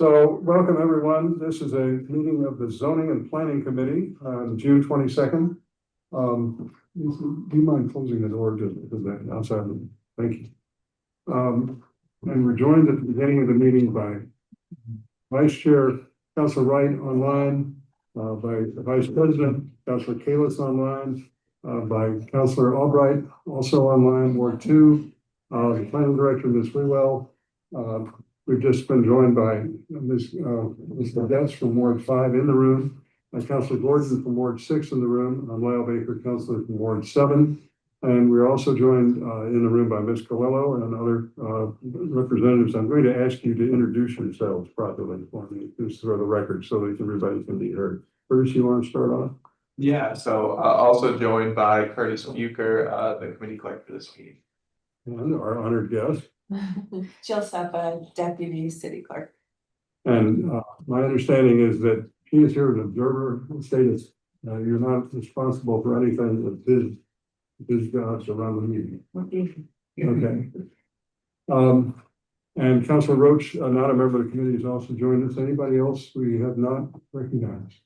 So welcome, everyone. This is a meeting of the Zoning and Planning Committee on June 22nd. Do you mind closing the door just because that outside? Thank you. And we're joined at the beginning of the meeting by Vice Chair Councilor Wright online, by the Vice President Councilor Kalis online, by Councilor Albright also online, Ward 2, the Planning Director Ms. Wewell. We've just been joined by Ms. Gadetz from Ward 5 in the room, Councilor Gordon from Ward 6 in the room, Lyle Baker, Councilor from Ward 7. And we're also joined in the room by Ms. Coelho and other representatives. I'm going to ask you to introduce yourselves properly for me, just for the record, so that everybody can be heard. Curtis, you want to start off? Yeah, so also joined by Curtis Bucher, the committee clerk for this meeting. And our honored guest. Jill Seppa, Deputy City Clerk. And my understanding is that she is here as an observer status. You're not responsible for anything that his jobs around the meeting. Okay. And Councilor Roach, not a member of the committee, has also joined us. Anybody else we have not recognized?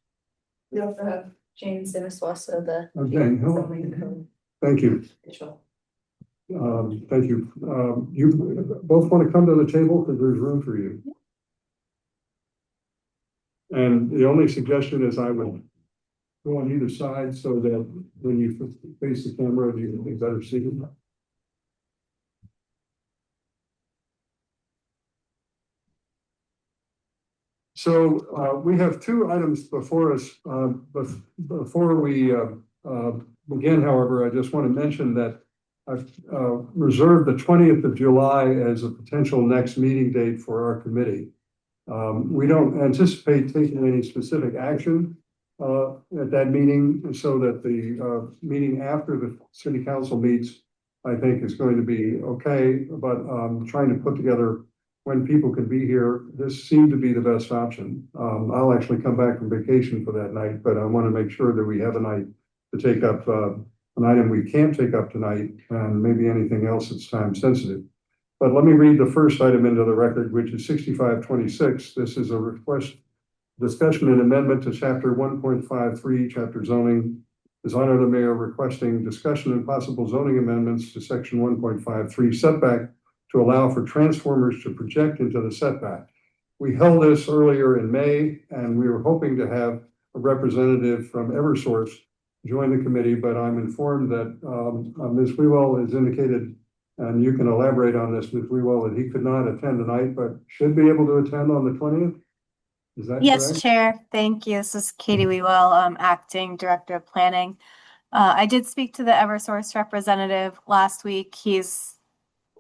We also have Jane Siniswasa, the Jane, hello. Thank you. official. Thank you. You both want to come to the table because there's room for you. And the only suggestion is I would go on either side so that when you face the camera, you can be better seated. So we have two items before us. But before we begin, however, I just want to mention that I've reserved the 20th of July as a potential next meeting date for our committee. We don't anticipate taking any specific action at that meeting, so that the meeting after the city council meets, I think, is going to be okay. But trying to put together when people can be here, this seemed to be the best option. I'll actually come back from vacation for that night, but I want to make sure that we have a night to take up an item we can't take up tonight, and maybe anything else that's time sensitive. But let me read the first item into the record, which is 6526. This is a request, discussion and amendment to chapter 1.53, chapter zoning. Is honor the mayor requesting discussion and possible zoning amendments to section 1.53 setback to allow for transformers to project into the setback. We held this earlier in May, and we were hoping to have a representative from Eversource join the committee, but I'm informed that Ms. Wewell has indicated, and you can elaborate on this, Ms. Wewell, that he could not attend tonight, but should be able to attend on the 20th. Is that Yes, correct? Chair. Thank you. This is Katie Wewell, Acting Director of Planning. I did speak to the Eversource representative last week. He's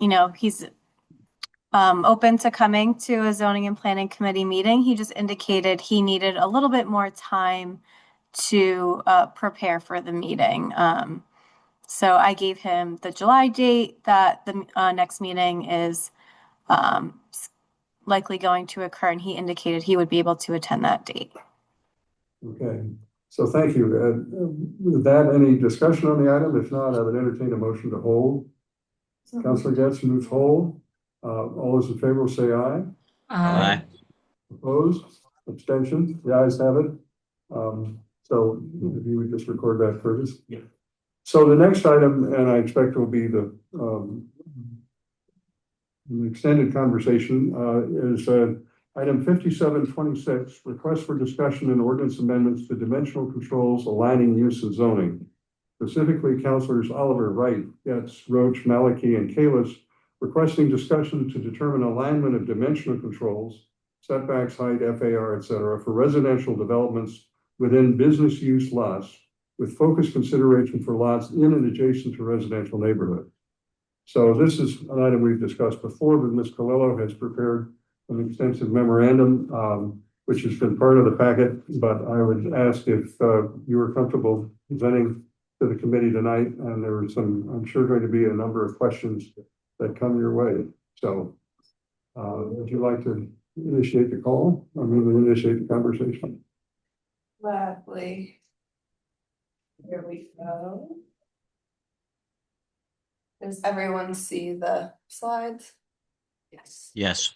open to coming to a zoning and planning committee meeting. He just indicated he needed a little bit more time to prepare for the meeting. So I gave him the July date that the next meeting is likely going to occur, and he indicated he would be able to attend that date. Okay, so thank you. With that, any discussion on the item? If not, I would entertain a motion to hold. Councilor Getz moves hold. All those in favor will say aye. Aye. Opposed? Abstention? The ayes have it. So if you would just record that, Curtis. Yeah. So the next item, and I expect will be the an extended conversation, is item 5726, request for discussion and ordinance amendments to dimensional controls aligning use of zoning. Specifically, Councilors Oliver, Wright, Getz, Roach, Maliki, and Kalis requesting discussion to determine alignment of dimensional controls, setbacks, height, FAR, etc., for residential developments within business use lots, with focused consideration for lots in and adjacent to residential neighborhood. So this is an item we've discussed before, but Ms. Coelho has prepared an extensive memorandum, which has been part of the packet. But I would ask if you were comfortable presenting to the committee tonight, and there are some, I'm sure, going to be a number of questions that come your way. So would you like to initiate the call? I mean, initiate the conversation. Gladly. Here we go. Does everyone see the slides? Yes. Yes.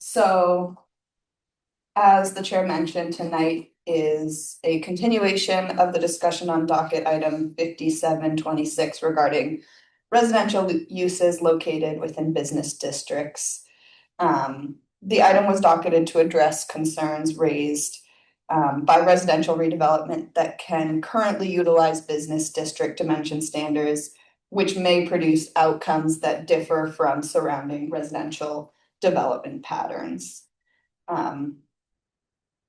So as the chair mentioned, tonight is a continuation of the discussion on docket item 5726 regarding residential uses located within business districts. The item was docketed to address concerns raised by residential redevelopment that can currently utilize business district dimension standards, which may produce outcomes that differ from surrounding residential development patterns.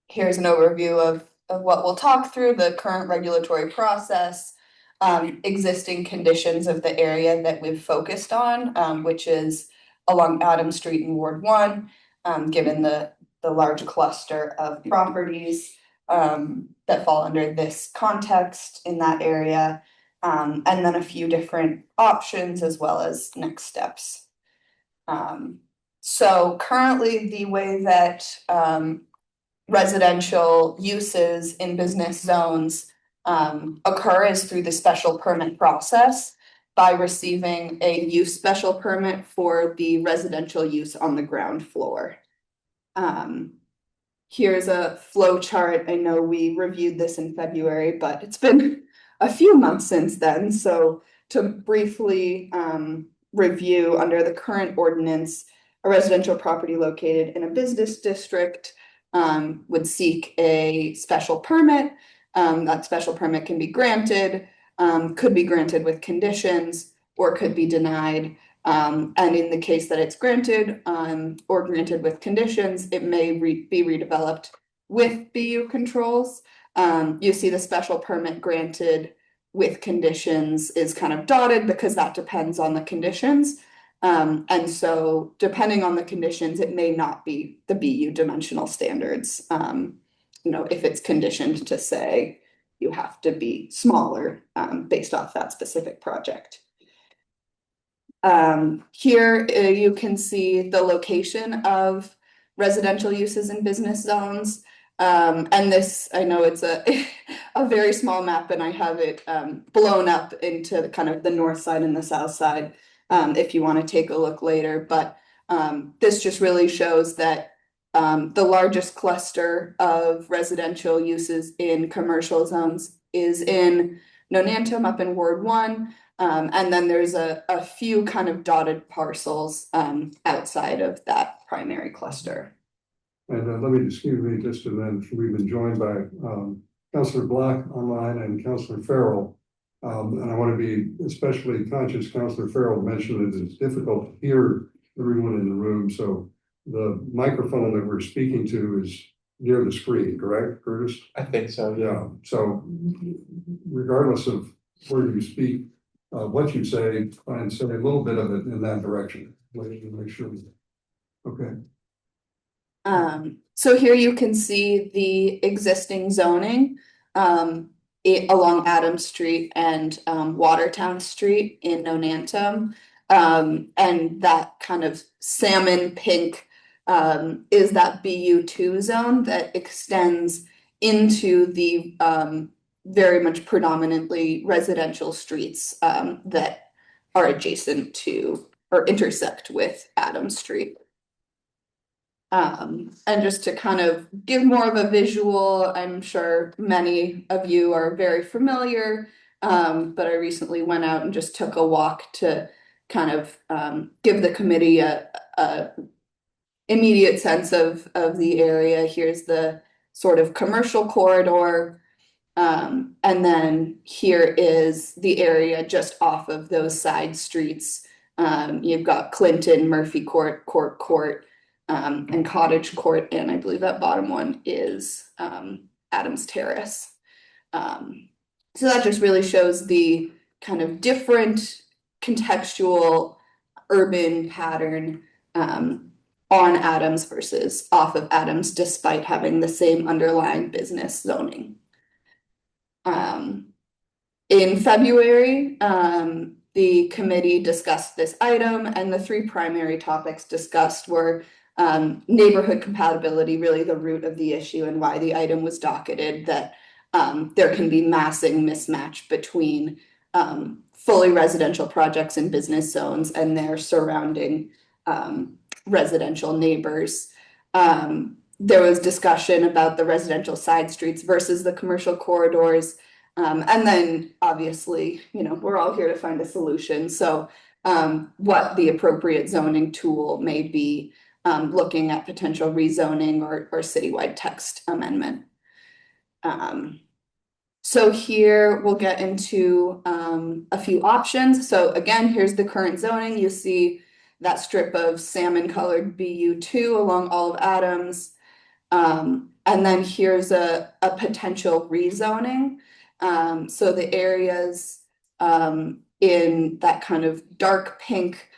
Here's an overview of what we'll talk through: the current regulatory process, existing conditions of the area that we've focused on, which is along Adams Street in Ward 1, given the large cluster of properties that fall under this context in that area, and then a few different options as well as next steps. So currently, the way that residential uses in business zones occur is through the special permit process by receiving a use special permit for the residential use on the ground floor. Here's a flow chart. I know we reviewed this in February, but it's been a few months since then. So to briefly review, under the current ordinance, a residential property located in a business district would seek a special permit. That special permit can be granted, could be granted with conditions, or could be denied. And in the case that it's granted or granted with conditions, it may be redeveloped with BU controls. You see the special permit granted with conditions is kind of dotted because that depends on the conditions. And so depending on the conditions, it may not be the BU dimensional standards. If it's conditioned to say you have to be smaller based off that specific project. Here you can see the location of residential uses in business zones. And this, I know it's a very small map, and I have it blown up into kind of the north side and the south side if you want to take a look later. But this just really shows that the largest cluster of residential uses in commercial zones is in Nonantum up in Ward 1. And then there's a few kind of dotted parcels outside of that primary cluster. And let me excuse me just a minute. We've been joined by Councilor Block online and Councilor Farrell. And I want to be especially conscious. Councilor Farrell mentioned that it's difficult to hear everyone in the room. So the microphone that we're speaking to is near the screen, correct, Curtis? I think so, yeah. Yeah. So regardless of where you speak, what you say, try and say a little bit of it in that direction. Make sure. Okay. So here you can see the existing zoning along Adams Street and Watertown Street in Nonantum. And that kind of salmon pink is that BU2 zone that extends into the very much predominantly residential streets that are adjacent to or intersect with Adams Street. And just to kind of give more of a visual, I'm sure many of you are very familiar, but I recently went out and just took a walk to kind of give the committee a immediate sense of the area. Here's the sort of commercial corridor. And then here is the area just off of those side streets. You've got Clinton, Murphy Court, and Cottage Court, and I believe that bottom one is Adams Terrace. So that just really shows the kind of different contextual urban pattern on Adams versus off of Adams, despite having the same underlying business zoning. In February, the committee discussed this item, and the three primary topics discussed were neighborhood compatibility, really the root of the issue and why the item was docketed, that there can be massive mismatch between fully residential projects in business zones and their surrounding residential neighbors. There was discussion about the residential side streets versus the commercial corridors. And then obviously, we're all here to find a solution. So what the appropriate zoning tool may be, looking at potential rezoning or citywide text amendment. So here we'll get into a few options. So again, here's the current zoning. You see that strip of salmon colored BU2 along Olive Adams. And then here's a potential rezoning. So the areas in that kind of dark pink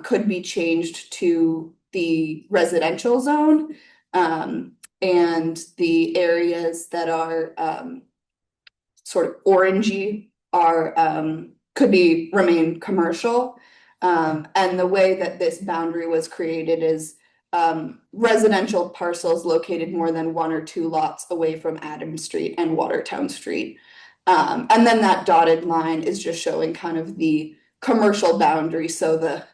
could be changed to the residential zone. And the areas that are sort of orangey are could remain commercial. And the way that this boundary was created is residential parcels located more than 1 or 2 lots away from Adams Street and Watertown Street. And then that dotted line is just showing kind of the commercial boundary. So the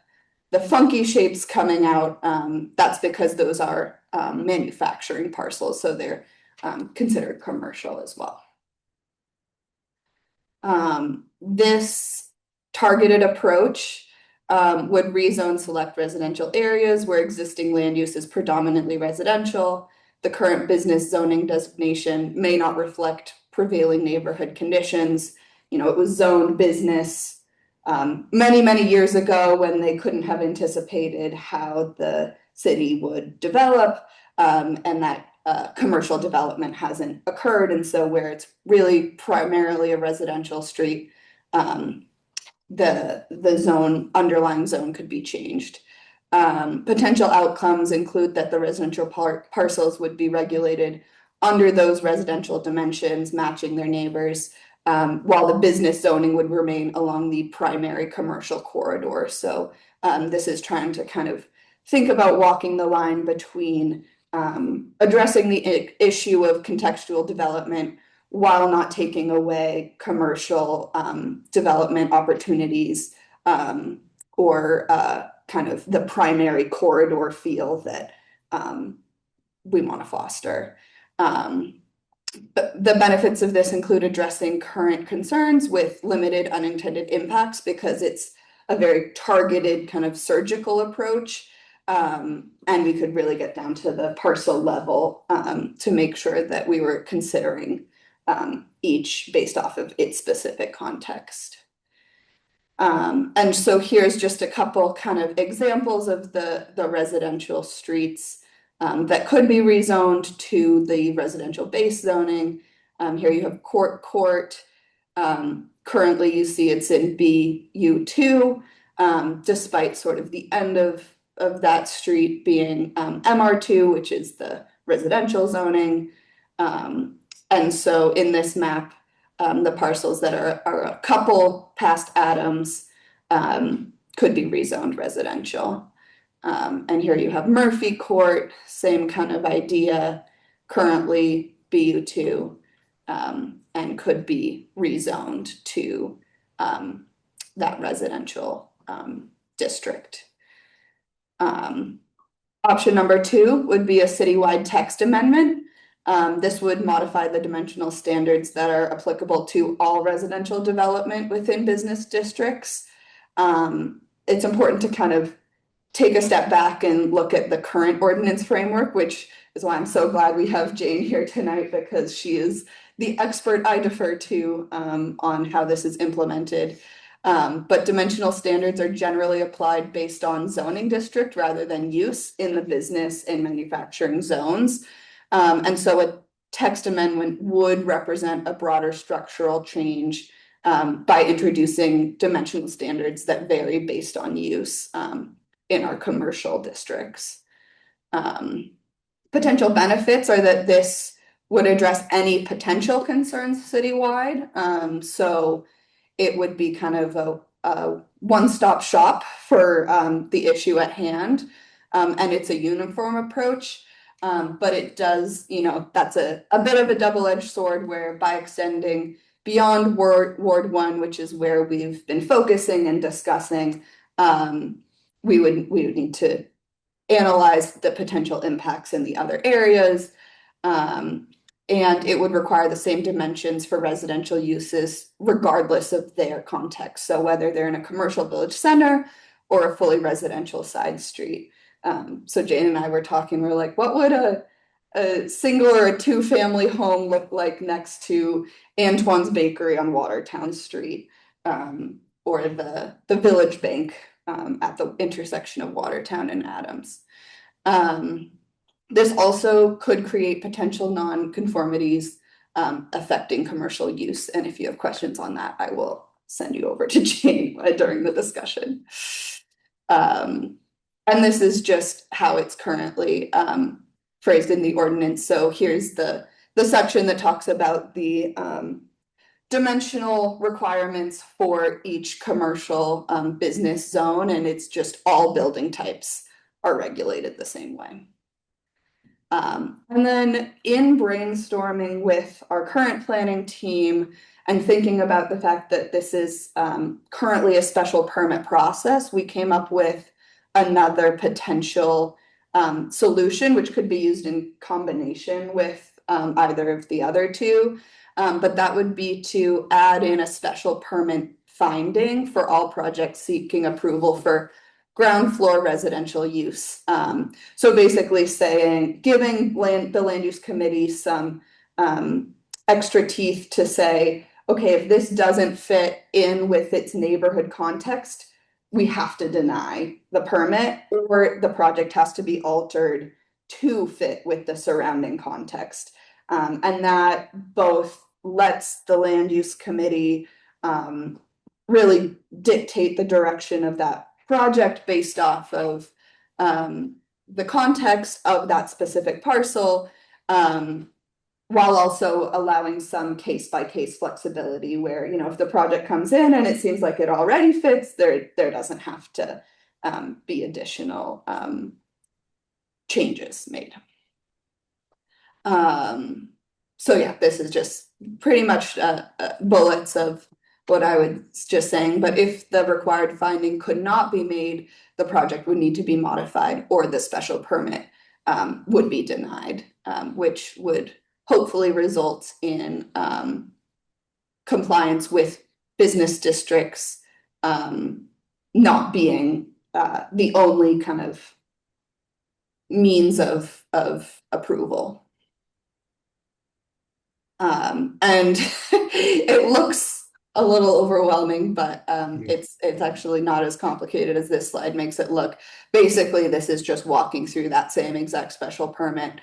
funky shapes coming out, that's because those are manufacturing parcels, so they're considered commercial as well. This targeted approach would rezone select residential areas where existing land use is predominantly residential. The current business zoning designation may not reflect prevailing neighborhood conditions. It was zoned business many years ago when they couldn't have anticipated how the city would develop, and that commercial development hasn't occurred. And so where it's really primarily a residential street, the underlying zone could be changed. Potential outcomes include that the residential parcels would be regulated under those residential dimensions, matching their neighbors, while the business zoning would remain along the primary commercial corridor. So this is trying to kind of think about walking the line between addressing the issue of contextual development while not taking away commercial development opportunities, or kind of the primary corridor feel that we want to foster. The benefits of this include addressing current concerns with limited unintended impacts, because it's a very targeted kind of surgical approach. And we could really get down to the parcel level to make sure that we were considering each based off of its specific context. And so here's just a couple kind of examples of the residential streets that could be rezoned to the residential base zoning. Here you have Court. Currently you see it's in BU2, despite sort of the end of that street being MR2, which is the residential zoning. And so in this map, the parcels that are a couple past Adams could be rezoned residential. And here you have Murphy Court, same kind of idea, currently BU2, and could be rezoned to that residential district. Option number 2 would be a citywide text amendment. This would modify the dimensional standards that are applicable to all residential development within business districts. It's important to kind of take a step back and look at the current ordinance framework, which is why I'm so glad we have Jane here tonight, because she is the expert I defer to on how this is implemented. But dimensional standards are generally applied based on zoning district rather than use in the business and manufacturing zones. And so a text amendment would represent a broader structural change by introducing dimensional standards that vary based on use in our commercial districts. Potential benefits are that this would address any potential concerns citywide. So it would be kind of a one-stop shop for the issue at hand. And it's a uniform approach. But it does, that's a bit of a double-edged sword, where by extending beyond Ward 1, which is where we've been focusing and discussing, we would need to analyze the potential impacts in the other areas. And it would require the same dimensions for residential uses regardless of their context. So whether they're in a commercial village center or a fully residential side street. So Jane and I were talking, we're like, what would a single or a two-family home look like next to Antoine's Bakery on Watertown Street? Or the Village Bank at the intersection of Watertown and Adams. This also could create potential non-conformities affecting commercial use. And if you have questions on that, I will send you over to Jane during the discussion. And this is just how it's currently phrased in the ordinance. So here's the section that talks about the dimensional requirements for each commercial business zone, and it's just all building types are regulated the same way. And then in brainstorming with our current planning team and thinking about the fact that this is currently a special permit process, we came up with another potential solution, which could be used in combination with either of the other two. But that would be to add in a special permit finding for all projects seeking approval for ground floor residential use. So basically saying, giving the land use committee some extra teeth to say, okay, if this doesn't fit in with its neighborhood context, we have to deny the permit, or the project has to be altered to fit with the surrounding context. And that both lets the land use committee really dictate the direction of that project based off of the context of that specific parcel, while also allowing some case-by-case flexibility where, you know, if the project comes in and it seems like it already fits, there doesn't have to be additional changes made. So yeah, this is just pretty much bullets of what I was just saying, but if the required finding could not be made, the project would need to be modified or the special permit would be denied, which would hopefully result in compliance with business districts not being the only kind of means of approval. And it looks a little overwhelming, but it's actually not as complicated as this slide makes it look. Basically, this is just walking through that same exact special permit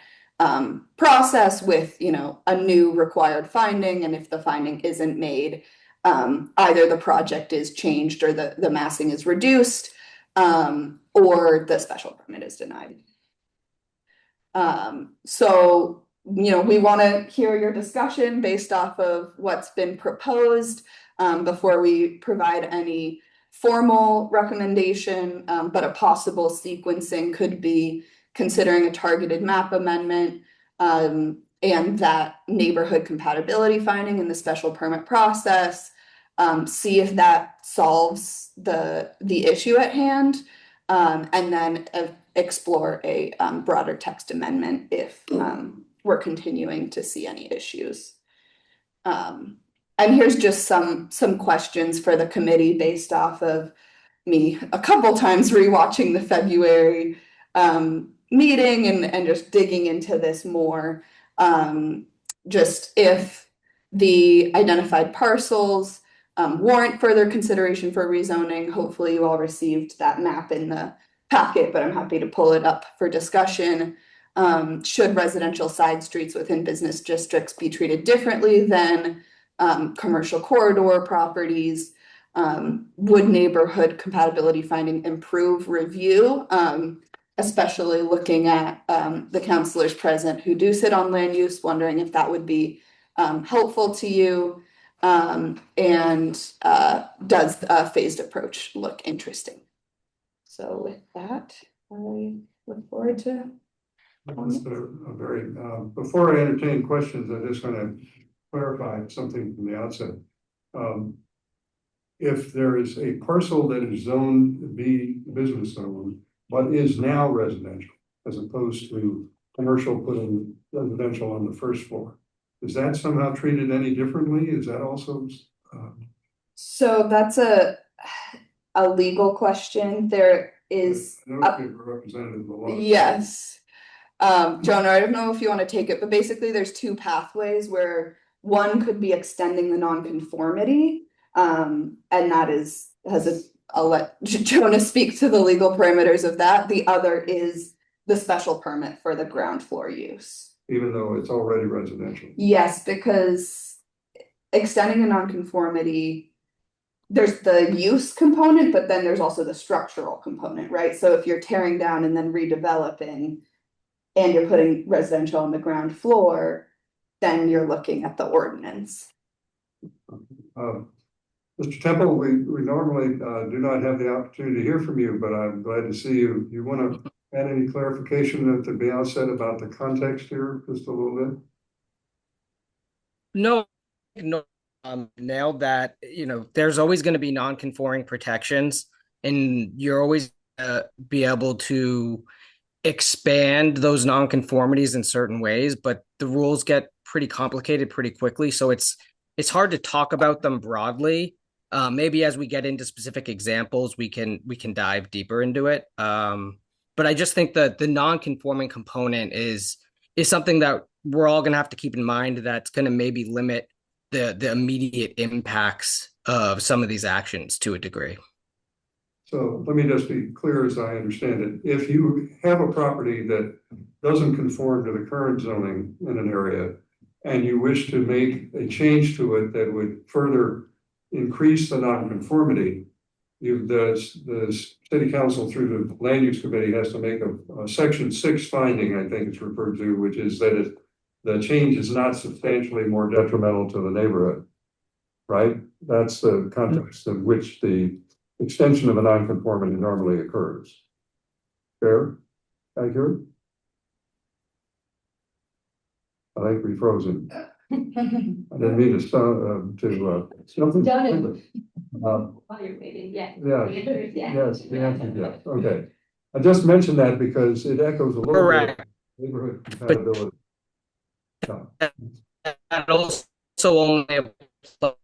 process with, you know, a new required finding, and if the finding isn't made, either the project is changed or the massing is reduced, or the special permit is denied. So, you know, we want to hear your discussion based off of what's been proposed before we provide any formal recommendation, but a possible sequencing could be considering a targeted map amendment and that neighborhood compatibility finding in the special permit process, see if that solves the issue at hand, and then explore a broader text amendment if we're continuing to see any issues. And here's just some questions for the committee based off of me a couple times rewatching the February meeting and just digging into this more. Just if the identified parcels warrant further consideration for rezoning. Hopefully you all received that map in the packet, but I'm happy to pull it up for discussion. Should residential side streets within business districts be treated differently than commercial corridor properties? Would neighborhood compatibility finding improve review? Especially looking at the counselors present who do sit on land use, wondering if that would be helpful to you. And does a phased approach look interesting? So with that, I look forward to. That's a very, before I entertain questions, I just want to clarify something from the outset. If there is a parcel that is zoned B business zone, what is now residential, as opposed to commercial putting residential on the first floor. Is that somehow treated any differently? Is that also, So that's a legal question. There is, I don't know if you're representative of the law. yes. Jonah, I don't know if you want to take it, but basically there's two pathways where one could be extending the nonconformity. And that I'll let Jonah speak to the legal parameters of that. The other is the special permit for the ground floor use. Even though it's already residential. Yes, because extending a nonconformity, there's the use component, but then there's also the structural component, right? So if you're tearing down and then redeveloping and you're putting residential on the ground floor, then you're looking at the ordinance. Mr. Temple, we normally do not have the opportunity to hear from you, but I'm glad to see you. You want to add any clarification at the outset about the context here, just a little bit? No, nailed that. There's always going to be non-conforming protections, and you're always be able to expand those non-conformities in certain ways, but the rules get pretty complicated pretty quickly. So it's hard to talk about them broadly. Maybe as we get into specific examples, we can dive deeper into it. But I just think that the non-conforming component is something that we're all going to have to keep in mind that's going to maybe limit the immediate impacts of some of these actions to a degree. So let me just be clear as I understand it. If you have a property that doesn't conform to the current zoning in an area, and you wish to make a change to it that would further increase the nonconformity, the city council through the land use committee has to make a section 6 finding, I think it's referred to, which is that the change is not substantially more detrimental to the neighborhood, right? That's the context in which the extension of a nonconformity normally occurs. Fair? Accurate? I think we frozen. I didn't mean to something. While you're waiting, yeah. Yes, the answer is yes. Okay. I just mentioned that because it echoes a little bit Correct. neighborhood compatibility. That also only applies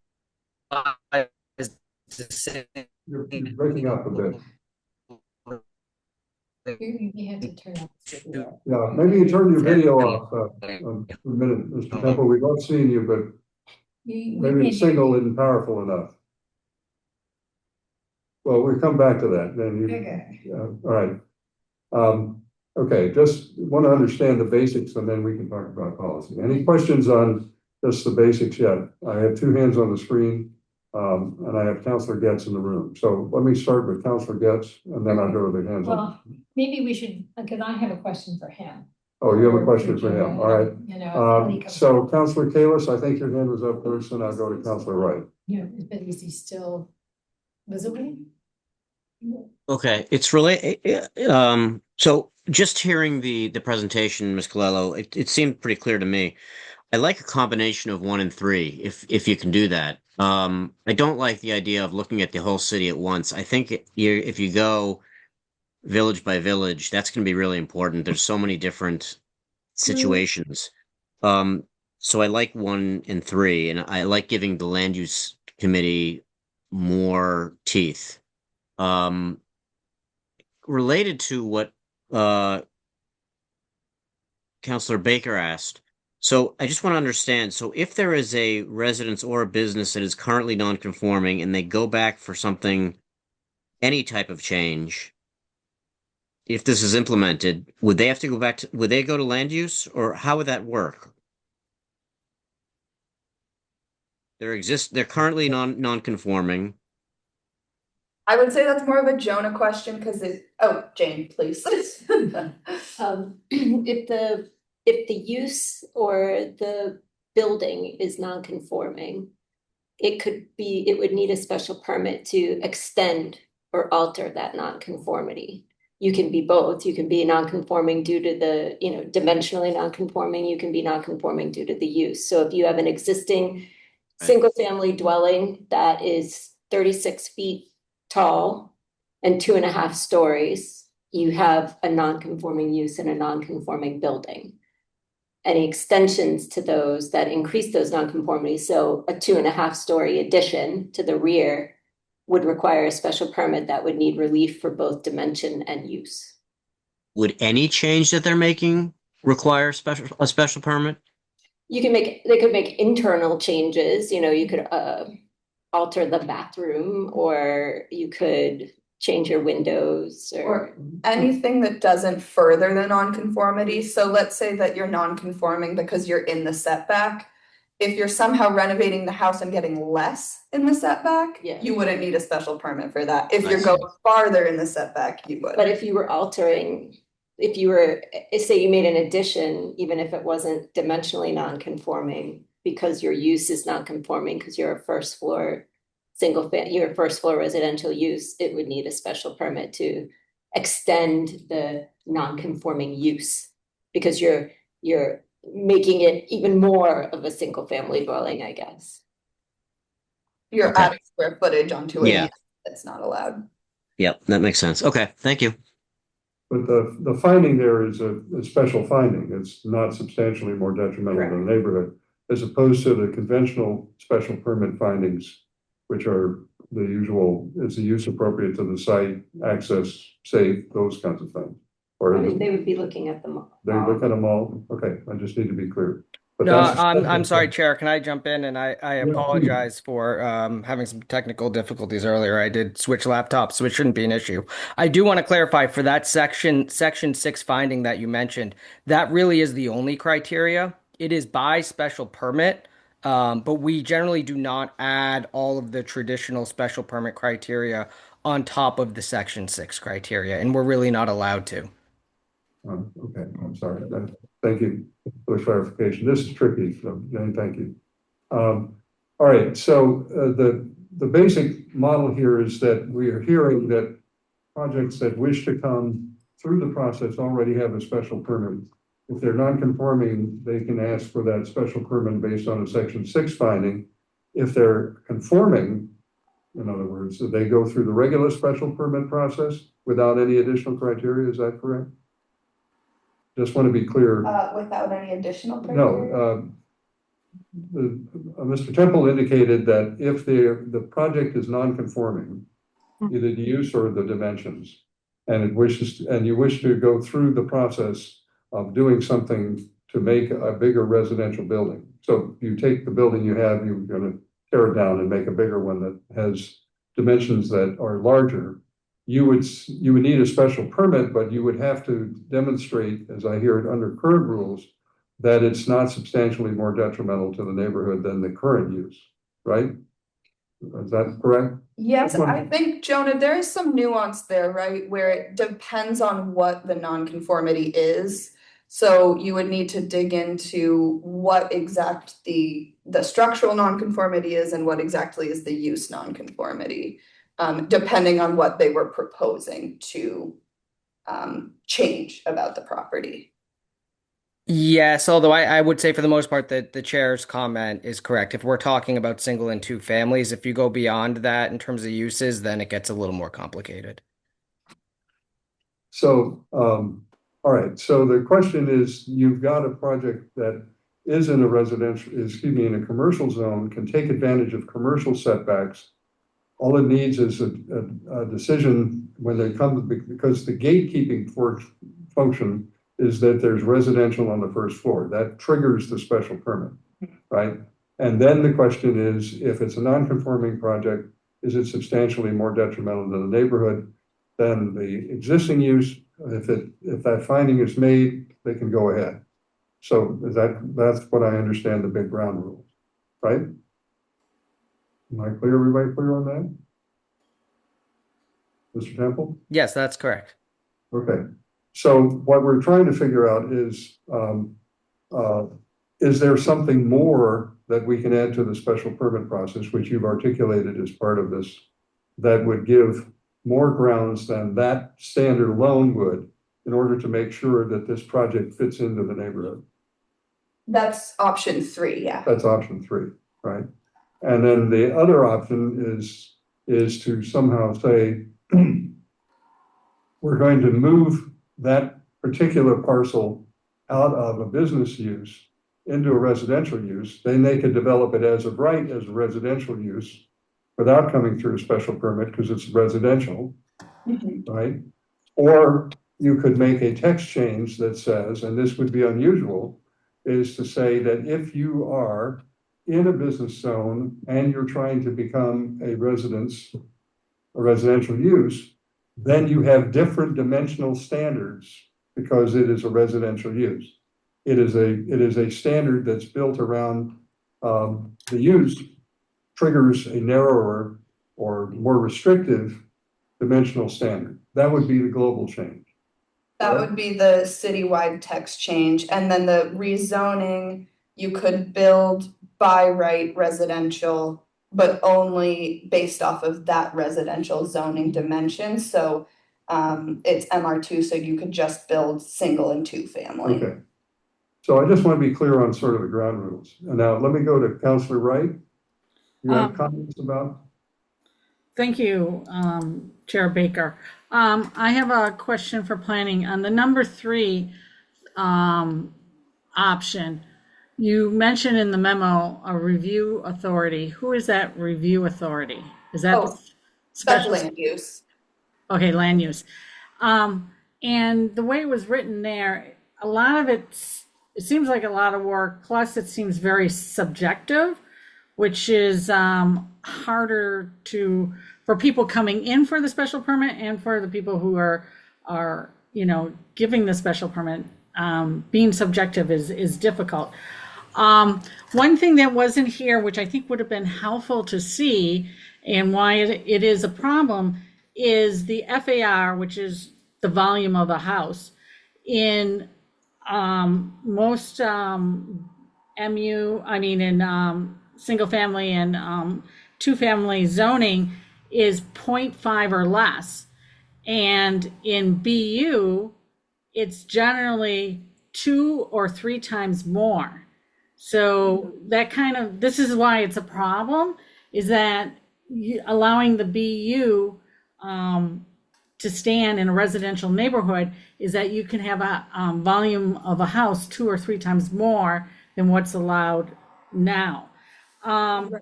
to You're breaking up a bit. You have to turn off the video. Yeah, maybe you turn your video off for a minute, Mr. Temple. We love seeing you, but maybe the signal isn't powerful enough. Well, we'll come back to that then. All right. Okay, just want to understand the basics and then we can talk about policy. Any questions on just the basics yet? I have 2 hands on the screen. And I have Councilor Getz in the room. So let me start with Councilor Getz and then I'll go to the hands. Well, maybe we should, because I have a question for him. Oh, you have a question for him. All right. You know, So Councilor Kalis, I think your hand was up first and I'll go to Councilor Wright. but is he still visible? Okay, it's really so just hearing the presentation, Ms. Colello, it seemed pretty clear to me. I like a combination of 1 and 3, if you can do that. I don't like the idea of looking at the whole city at once. I think if you go village by village, that's going to be really important. There's so many different situations. So I like 1 and 3, and I like giving the land use committee more teeth. Related to what Councilor Baker asked. So I just want to understand. So if there is a residence or a business that is currently non-conforming and they go back for something, any type of change, if this is implemented, would they have to go back to, would they go to land use or how would that work? They're currently non-conforming. I would say that's more of a Jonah question because Jane, please. If the use or the building is non-conforming, it would need a special permit to extend or alter that non-conformity. You can be both. You can be non-conforming due to the, dimensionally non-conforming. You can be non-conforming due to the use. So if you have an existing single-family dwelling that is 36 feet tall and 2.5 stories, you have a non-conforming use and a non-conforming building. Any extensions to those that increase those non-conformities, so a 2.5-story addition to the rear would require a special permit that would need relief for both dimension and use. Would any change that they're making require a special permit? They could make internal changes, you could alter the bathroom, or you could change your windows Or anything that doesn't further the nonconformity. So let's say that you're non-conforming because you're in the setback. If you're somehow renovating the house and getting less in the setback, Yeah. you wouldn't need a special permit for that. If I you're see. going farther in the setback, you would. But if you were altering, say you made an addition, even if it wasn't dimensionally non-conforming, because your use is non-conforming, because you're a first floor residential use, it would need a special permit to extend the non-conforming use, because you're making it even more of a single family dwelling, I guess. You're Okay. adding square footage onto a Yeah. use that's not allowed. Yep, that makes sense. Okay, thank you. But the finding there is a special finding. It's not substantially more detrimental to the neighborhood, as opposed to the conventional special permit findings, which are the usual, is the use appropriate to the site, access, safe, those kinds of things. Or I mean, they would be looking at them all. they look at them all? Okay, I just need to be clear. But No, that's- I'm sorry, Chair. Can I jump in? And I apologize for having some technical difficulties earlier. I did switch laptops, so it shouldn't be an issue. I do want to clarify for that section 6 finding that you mentioned, that really is the only criteria. It is by special permit, but we generally do not add all of the traditional special permit criteria on top of the section 6 criteria, and we're really not allowed to. Okay, I'm sorry. Thank you for the clarification. This is tricky, so thank you. All right, so the basic model here is that we are hearing that projects that wish to come through the process already have a special permit. If they're non-conforming, they can ask for that special permit based on a section 6 finding. If they're conforming, in other words, they go through the regular special permit process without any additional criteria, is that correct? Just want to be clear. Without any additional criteria? No, Mr. Temple indicated that if the project is non-conforming, either the use or the dimensions, and you wish to go through the process of doing something to make a bigger residential building. So you take the building you have, you're going to tear it down and make a bigger one that has dimensions that are larger. You would need a special permit, but you would have to demonstrate, as I hear it under current rules, that it's not substantially more detrimental to the neighborhood than the current use, right? Is that correct? Yes, I think, Jonah, there is some nuance there, right? Where it depends on what the nonconformity is. So you would need to dig into what exact the structural nonconformity is and what exactly is the use nonconformity, depending on what they were proposing to change about the property. Yes, although I would say for the most part that the chair's comment is correct. If we're talking about single and two families, if you go beyond that in terms of uses, then it gets a little more complicated. So, all right, so the question is, you've got a project that is in a commercial zone, can take advantage of commercial setbacks. All it needs is a decision when they come, because the gatekeeping function is that there's residential on the first floor. That triggers the special permit, right? And then the question is, if it's a non-conforming project, is it substantially more detrimental to the neighborhood than the existing use? If that finding is made, they can go ahead. So that's what I understand the big ground rules, right? Am I clear? Everybody clear on that? Mr. Temple? Yes, that's correct. Okay. So what we're trying to figure out is there something more that we can add to the special permit process, which you've articulated as part of this, that would give more grounds than that standard alone would, in order to make sure that this project fits into the neighborhood? That's option 3, yeah. That's option 3, right? And then the other option is to somehow say, were going to move that particular parcel out of a business use into a residential use, then they could develop it as of right as a residential use without coming through a special permit because it's residential, right? Or you could make a text change that says, and this would be unusual, is to say that if you are in a business zone and you're trying to become a residential use, then you have different dimensional standards because it is a residential use. It is a standard that's built around the use triggers a narrower or more restrictive dimensional standard. That would be the global change. That would be the citywide text change, and then the rezoning, you could build by right residential, but only based off of that residential zoning dimension, so it's MR2, so you could just build single and two family. Okay. So I just want to be clear on sort of the ground rules. And now let me go to Councilor Wright. You have comments about? Thank you, Chair Baker. I have a question for planning on the number 3 option. You mentioned in the memo a review authority. Who is that review authority? Is that Special land use. Okay, land use. And the way it was written there, a lot of it seems like a lot of work. Plus, it seems very subjective, which is harder for people coming in for the special permit and for the people who are giving the special permit. Being subjective is difficult. One thing that wasn't here, which I think would have been helpful to see, and why it is a problem, is the FAR, which is the volume of a house. In most single family and two family zoning is 0.5 or less. And in BU, it's generally 2 or 3 times more. So this is why it's a problem, is that allowing the BU to stand in a residential neighborhood is that you can have a volume of a house 2 or 3 times more than what's allowed now. And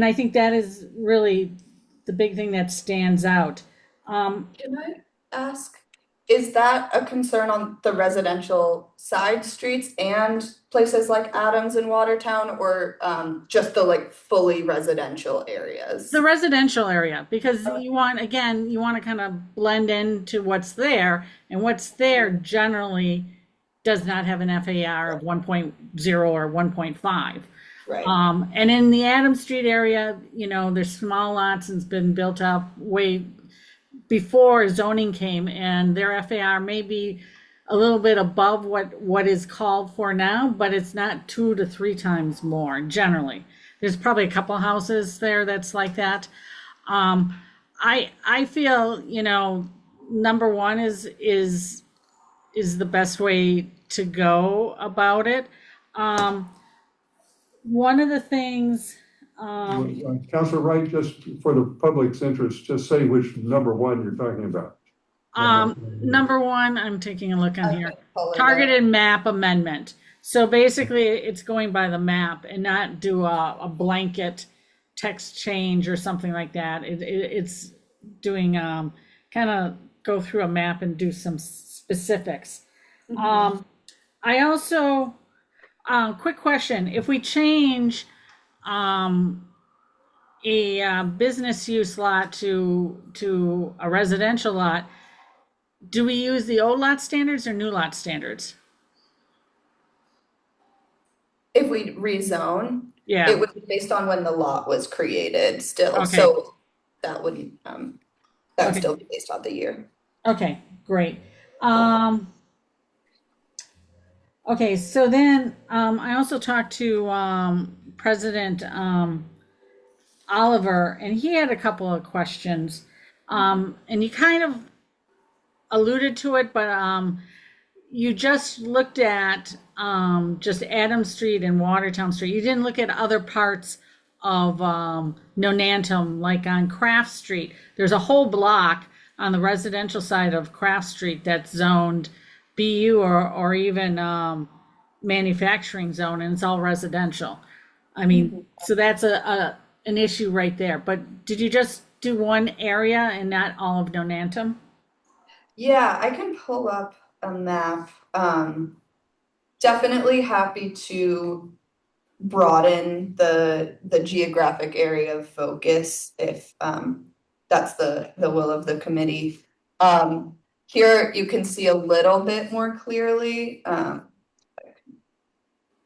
I think that is really the big thing that stands out. Can I ask, is that a concern on the residential side streets and places like Adams and Watertown, or just the fully residential areas? The residential area, because you want to kind of blend into what's there, and what's there generally does not have an FAR of 1.0 or 1.5. Right. And in the Adams Street area, there's small lots and it's been built up way before zoning came, and their FAR may be a little bit above what is called for now, but it's not 2 to 3 times more generally. There's probably a couple houses there that's like that. I feel, number 1 is the best way to go about it. One of the things, Councilor Wright, just for the public's interest, just say which number 1 you're talking about. Number 1, I'm taking a look on here. Pull it Targeted map amendment. So basically it's going by the map and not do a blanket text change or something like that. It's doing kind of go through a map and do some specifics. I also, quick question, if we change a business use lot to a residential lot, do we use the old lot standards or new lot standards? If we rezone, Yeah. it would be based on when the lot was created still. Okay. So that would Okay. still be based on the year. Okay, great. Okay, so then I also talked to President Oliver, and he had a couple of questions. And you kind of alluded to it, but you just looked at just Adams Street and Watertown Street. You didn't look at other parts of Nonantum, like on Craft Street. There's a whole block on the residential side of Craft Street that's zoned BU or even manufacturing zone, and it's all residential. I mean, so that's an issue right there. But did you just do one area and not all of Nonantum? Yeah, I can pull up a map. Definitely happy to broaden the geographic area of focus if that's the will of the committee. Here you can see a little bit more clearly.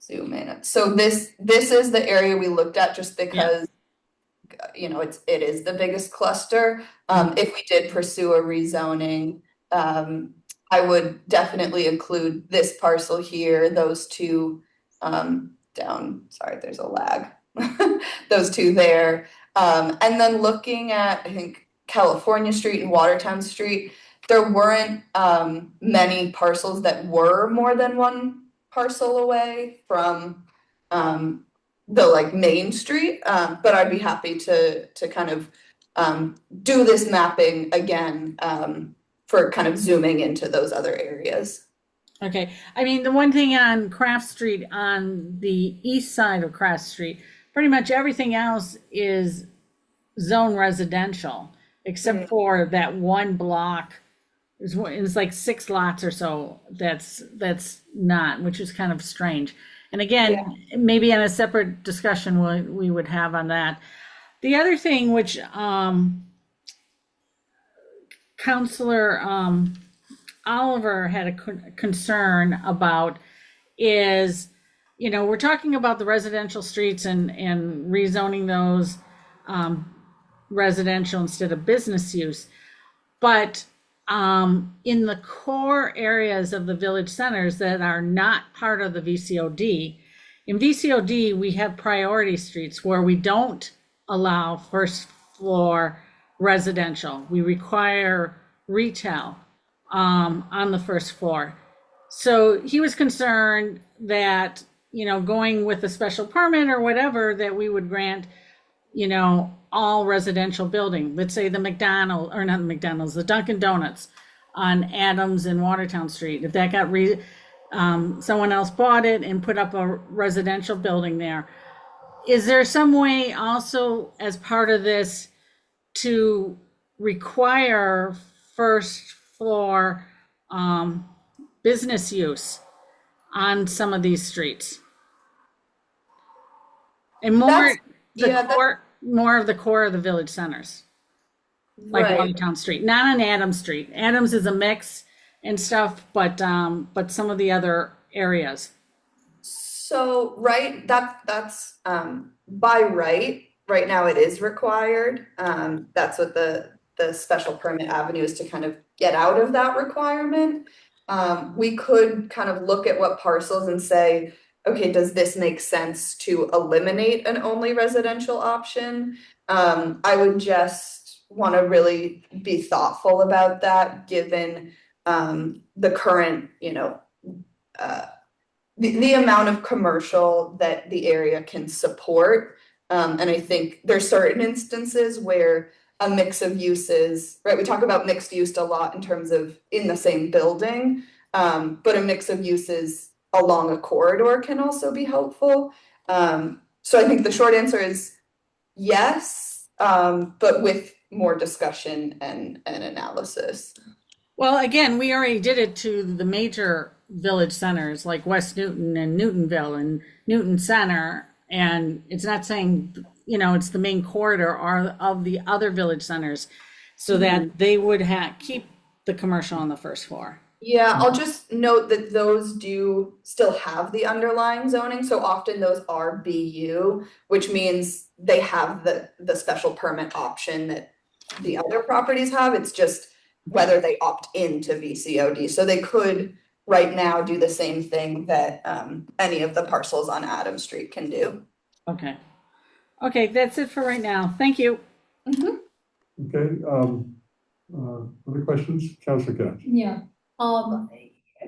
Zoom in. So this is the area we looked at just because you know it is the biggest cluster. If we did pursue a rezoning, I would definitely include this parcel here, those two down, sorry, there's a lag. Those two there. And then looking at, I think, California Street and Watertown Street, there weren't many parcels that were more than one parcel away from the like main street. But I'd be happy to kind of do this mapping again for kind of zooming into those other areas. Okay, I mean, the one thing on Craft Street, on the east side of Craft Street, pretty much everything else is zone residential, except for that one block. It's like 6 lots or so that's not, which is kind of strange. And again, maybe in a separate discussion we would have on that. The other thing which Councilor Oliver had a concern about is, you know, we're talking about the residential streets and rezoning those residential instead of business use. But in the core areas of the village centers that are not part of the VCOD, in VCOD, we have priority streets where we don't allow first floor residential. We require retail on the first floor. So he was concerned that, you know, going with a special permit or whatever, that we would grant, you know, all residential building. Let's say the McDonald's, or not the McDonald's, the Dunkin' Donuts on Adams and Watertown Street. If that got someone else bought it and put up a residential building there. Is there some way also as part of this to require first floor business use on some of these streets? And more of the core of the village centers, like Watertown Street, not on Adams Street. Adams is a mix and stuff, but some of the other areas. So that's by right now it is required. That's what the special permit avenue is, to kind of get out of that requirement. We could kind of look at what parcels and say, okay, does this make sense to eliminate an only residential option? I would just want to really be thoughtful about that, given the current, you know, the amount of commercial that the area can support. And I think there's certain instances where a mix of uses, right? We talk about mixed use a lot in terms of in the same building, but a mix of uses along a corridor can also be helpful. So I think the short answer is yes, but with more discussion and analysis. Well, again, we already did it to the major village centers like West Newton and Newtonville and Newton Center. And it's not saying, you know, it's the main corridor or of the other village centers, so that they would keep the commercial on the first floor. Yeah, I'll just note that those do still have the underlying zoning. So often those are BU, which means they have the special permit option that the other properties have. It's just whether they opt into VCOD. So they could right now do the same thing that any of the parcels on Adams Street can do. Okay. Okay, that's it for right now. Thank you. Okay, other questions? Councilor Cash. Yeah,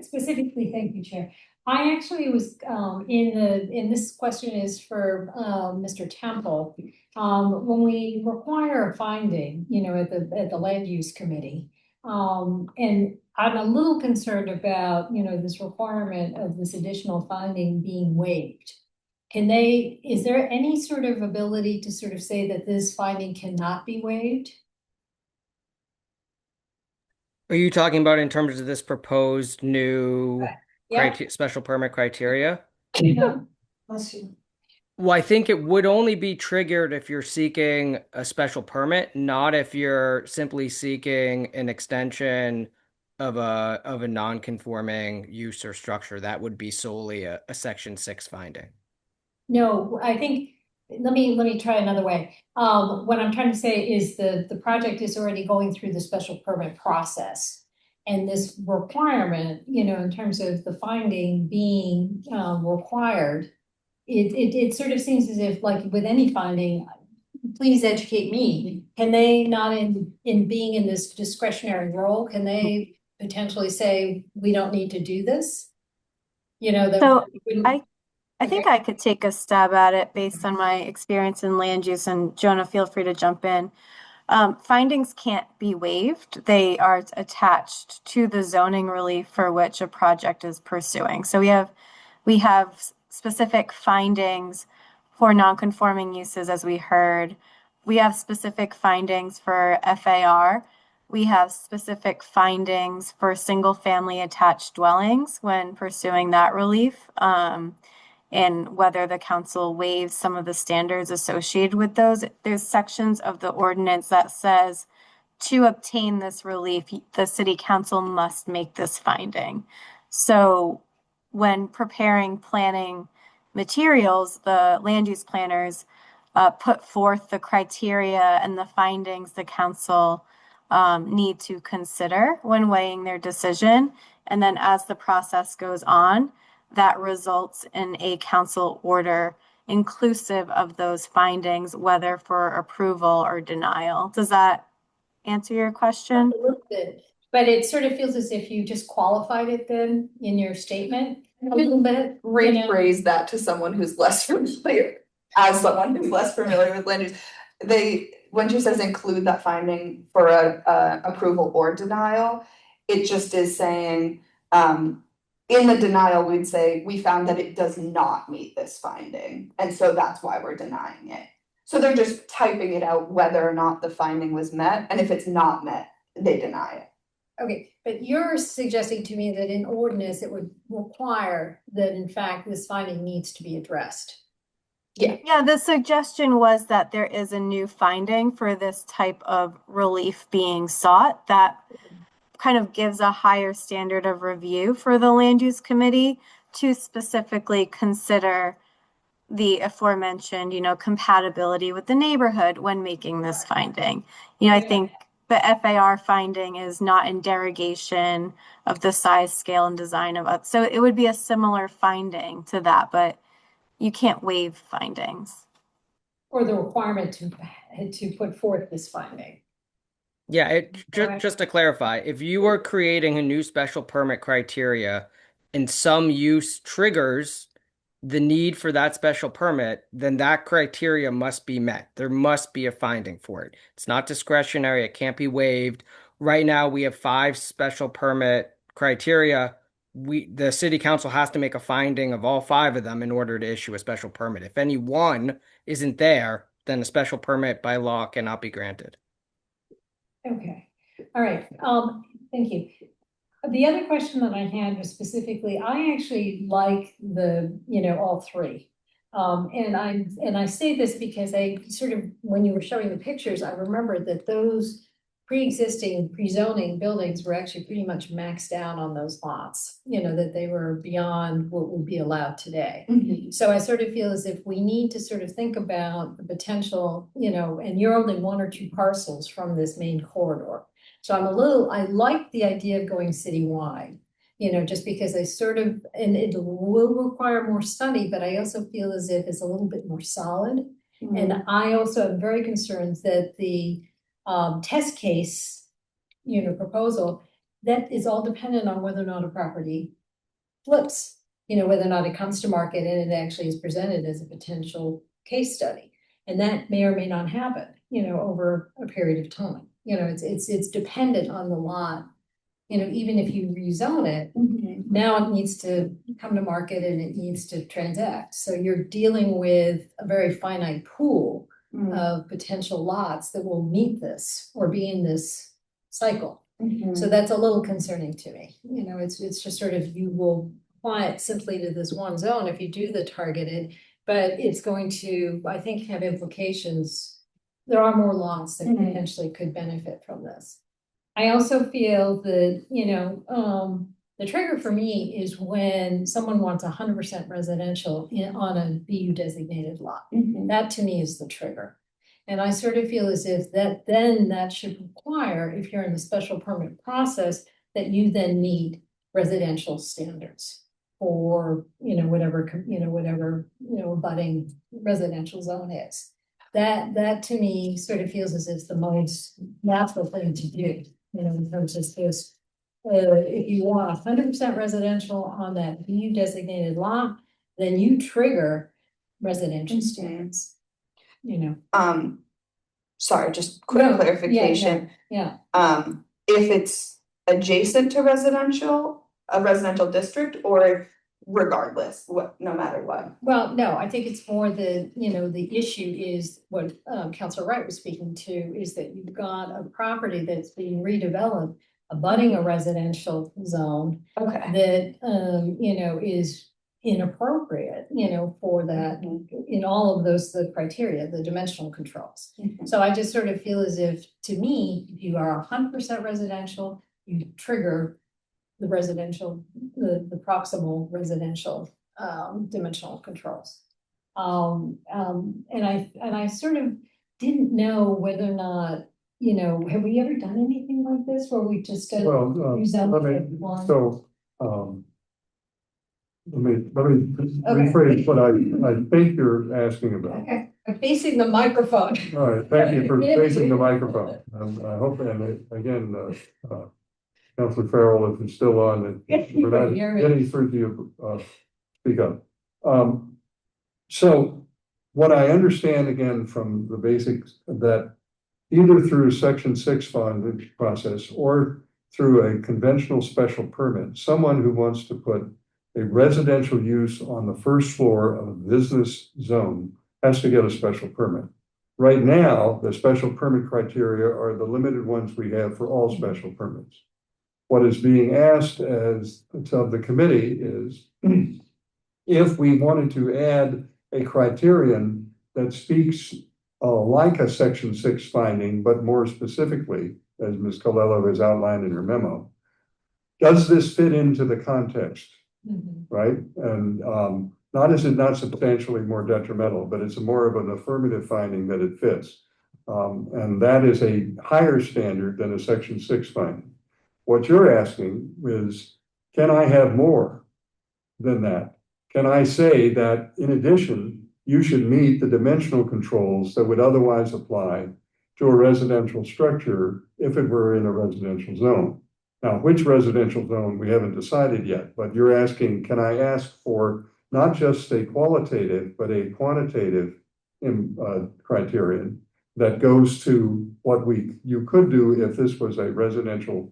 specifically, thank you, Chair. I actually was, and this question is for, Mr. Temple. When we require a finding, at the land use committee, and I'm a little concerned about, this requirement of this additional finding being waived. Is there any sort of ability to sort of say that this finding cannot be waived? Are you talking about in terms of this proposed new Yeah. special permit criteria? Yeah. Bless you. Well, I think it would only be triggered if you're seeking a special permit, not if you're simply seeking an extension of a non-conforming use or structure. That would be solely a section 6 finding. No, I think, let me try another way. What I'm trying to say is the project is already going through the special permit process. And this requirement, in terms of the finding being, required, it sort of seems as if, like with any finding, please educate me. Can they not, in being in this discretionary role, can they potentially say, we don't need to do this? So wouldn't- I think I could take a stab at it based on my experience in land use, and Jonah, feel free to jump in. Findings can't be waived. They are attached to the zoning relief for which a project is pursuing. So we have specific findings for non-conforming uses, as we heard. We have specific findings for FAR. We have specific findings for single-family attached dwellings when pursuing that relief. And whether the council waives some of the standards associated with those. There's sections of the ordinance that says to obtain this relief, the city council must make this finding. So when preparing planning materials, the land use planners put forth the criteria and the findings the council need to consider when weighing their decision. And then as the process goes on, that results in a council order inclusive of those findings, whether for approval or denial. Does that answer your question? A little bit, but it sort of feels as if you just qualified it then in your statement a little bit. Rephrase that to someone who's less familiar, as someone who's less familiar with land use. When she says include that finding for a approval or denial, it just is saying, in the denial, we'd say, we found that it does not meet this finding, and so that's why we're denying it. So they're just typing it out whether or not the finding was met, and if it's not met, they deny it. Okay, but you're suggesting to me that in ordinance, it would require that in fact this finding needs to be addressed. Yeah, the suggestion was that there is a new finding for this type of relief being sought that kind of gives a higher standard of review for the land use committee to specifically consider the aforementioned, compatibility with the neighborhood when making this finding. I think the FAR finding is not in derogation of the size, scale, and design of it. So it would be a similar finding to that, but you can't waive findings. Or the requirement to put forth this finding. Yeah, just to clarify, if you are creating a new special permit criteria and some use triggers the need for that special permit, then that criteria must be met. There must be a finding for it. It's not discretionary. It can't be waived. Right now, we have 5 special permit criteria. The city council has to make a finding of all 5 of them in order to issue a special permit. If any one isn't there, then a special permit by law cannot be granted. Okay, all right, thank you. The other question that I had was specifically, I actually like all 3. And I say this because I sort of, when you were showing the pictures, I remembered that those pre-existing pre-zoning buildings were actually pretty much maxed out on those lots, that they were beyond what would be allowed today. Mm-hmm. So I sort of feel as if we need to sort of think about the potential, and you're only 1 or 2 parcels from this main corridor. So I like the idea of going citywide, just because and it will require more study, but I also feel as if it's a little bit more solid. Mm-hmm. And I also am very concerned that the test case, proposal, that is all dependent on whether or not a property flips. you know, whether or not it comes to market and it actually is presented as a potential case study. And that may or may not happen, you know, over a period of time. You know, it's dependent on the lot. You know, even if you rezone it, now it needs to come to market and it needs to transact. So you're dealing with a very finite pool of potential lots that will meet this or be in this cycle. So that's a little concerning to me. You know, it's just sort of, you will apply it simply to this one zone if you do the targeted, but it's going to, I think, have implications. There are more lots that potentially could benefit from this. I also feel that, you know, the trigger for me is when someone wants 100% residential on a BU designated lot. That to me is the trigger. And I sort of feel as if that should require, if you're in the special permit process, that you then need residential standards for, you know, whatever abutting residential zone is. That to me sort of feels as if it's the most natural thing to do, you know, in terms of this. If you want 100% residential on that BU designated lot, then you trigger residential standards, you know. Sorry, just quick clarification. Yeah. If it's adjacent to a residential district, or regardless, no matter what. Well, no, I think it's more the issue is what Councilor Wright was speaking to, is that you've got a property that's being redeveloped, abutting a residential zone that, you know, is inappropriate, you know, for that, in all of those, the criteria, the dimensional controls. So I just sort of feel as if, to me, if you are 100% residential, you trigger the residential, the proximal residential dimensional controls. And I sort of didn't know whether or not, you know, have we ever done anything like this where we just did one? Let me rephrase what I think you're asking about. Okay, I'm facing the microphone. All right, thank you for facing the microphone. I hope, and again, Councilor Farrell, if it's still on, we're not getting through to you, speak up. So what I understand again from the basics, that either through Section 6 fund process or through a conventional special permit, someone who wants to put a residential use on the first floor of a business zone has to get a special permit. Right now, the special permit criteria are the limited ones we have for all special permits. What is being asked of the committee is if we wanted to add a criterion that speaks like a Section 6 finding, but more specifically, as Ms. Colello has outlined in her memo, does this fit into the context? Right? And is it not substantially more detrimental, but it's more of an affirmative finding that it fits. And that is a higher standard than a Section 6 finding. What you're asking is, can I have more than that? Can I say that in addition, you should meet the dimensional controls that would otherwise apply to a residential structure if it were in a residential zone? Now, which residential zone we haven't decided yet, but you're asking, can I ask for not just a qualitative, but a quantitative criterion that goes to what you could do if this was a residential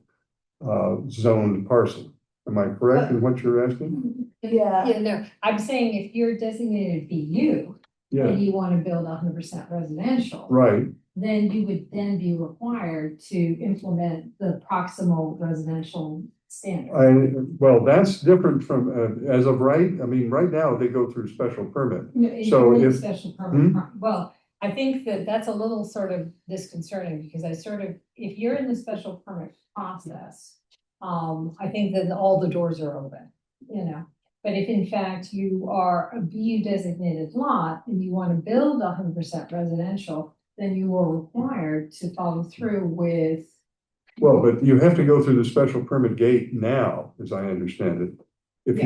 zoned parcel? Am I correct in what you're asking? Yeah, no, I'm saying if you're designated BU and you want to build 100% residential, right, then you would then be required to implement the proximal residential standard. Well, that's different from as of right. I mean, right now they go through special permit. So if special permit, well, I think that's a little sort of disconcerting because if you're in the special permit process, I think that all the doors are open, you know. But if in fact you are a BU designated lot and you want to build 100% residential, then you are required to follow through with. Well, but you have to go through the special permit gate now, as I understand it.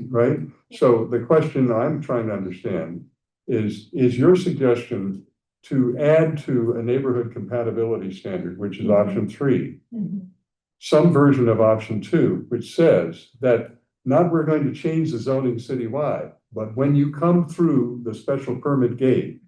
Right? So the question I'm trying to understand is your suggestion to add to a neighborhood compatibility standard, which is option 3, some version of option 2, which says that not we're going to change the zoning citywide, but when you come through the special permit gate,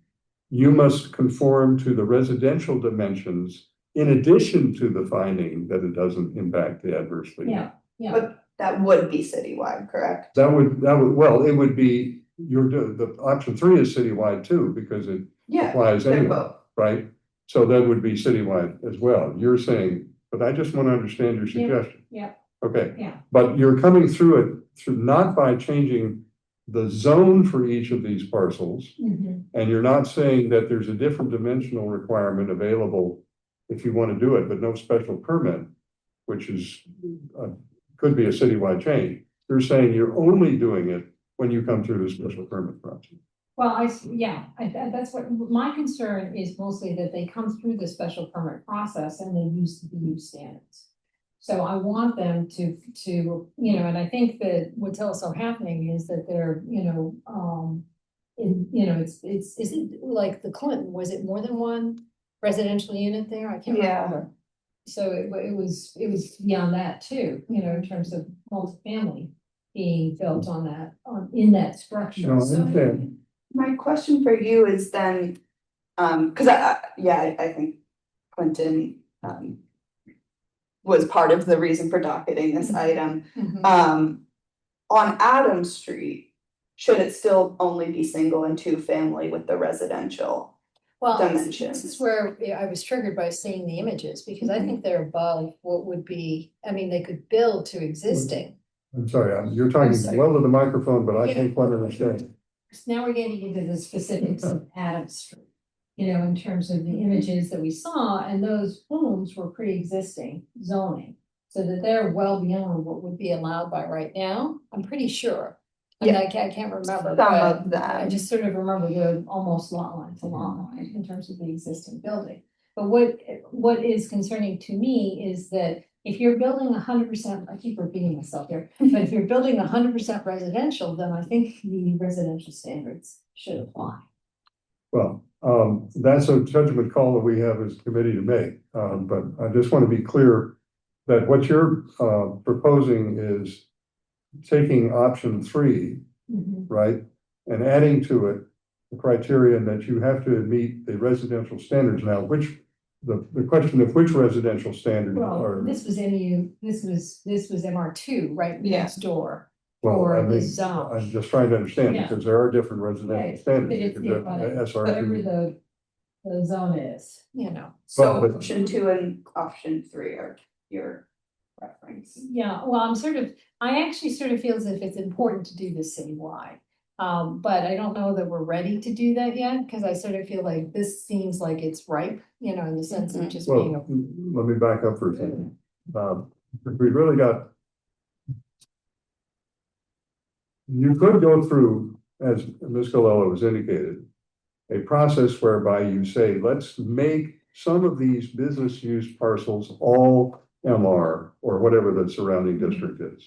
you must conform to the residential dimensions in addition to the finding that it doesn't impact the adversely. Yeah. But that would be citywide, correct? That would, well, it would be, the option 3 is citywide too, because it Yeah, applies they're anyway, both. right? So that would be citywide as well. You're saying, but I just want to understand your Yeah, suggestion. yeah. Okay. Yeah. But you're coming through it through not by changing the zone for each of these parcels, Mhm. and you're not saying that there's a different dimensional requirement available if you want to do it, but no special permit, which is, could be a citywide change. You're saying you're only doing it when you come through the special permit process. Well, that's what, my concern is mostly that they come through the special permit process and they use the use standards. So I want them to, and I think that what's also happening is that they're, is it like the Clinton, was it more than one residential unit there? I can't Yeah. remember. So it was beyond that too, in terms of multifamily being built on that, in that structure. No, I So- understand. My question for you is then, cause I think Clinton, was part of the reason for docketing this item. Mhm. On Adams Street, should it still only be single and 2 family with the residential? Well, Dimensions. this is where I was triggered by seeing the images, because I think they're above what would be, I mean, they could build to existing. I'm sorry, you're talking sorry. well to the microphone, but I Yeah. can't quite understand. Now we're getting into the specifics of Adams Street, in terms of the images that we saw, and those homes were pre-existing zoning. So that they're well beyond what would be allowed by right now, I'm pretty sure. I mean, I can't remember, Some but of them. I just sort of remember the almost lot line to lot line in terms of the existing building. But what is concerning to me is that if you're building 100%, I keep repeating myself here, but if you're building 100% residential, then I think the residential standards should apply. Well, that's a judgment call that we have as a committee to make. But I just want to be clear that what you're proposing is taking option 3, Mhm. right? And adding to it the criterion that you have to meet the residential standards. Now, the question of which residential standards Well, are, this was this was MR2 right Yeah. next door. well, for I the mean, zone. I'm just trying to understand, Yeah. because there are different residential But standards. You it's could have whatever SR2. the zone is, So Well, but- option 2 and option 3 are your preference. Yeah, well, I actually sort of feel as if it's important to do this citywide. But I don't know that we're ready to do that yet, because I sort of feel like this seems like it's ripe, in the sense of just being Well, a. let me back up for a second. We really got. You could go through, as Ms. Colello has indicated, a process whereby you say, let's make some of these business use parcels all MR or whatever the surrounding district is.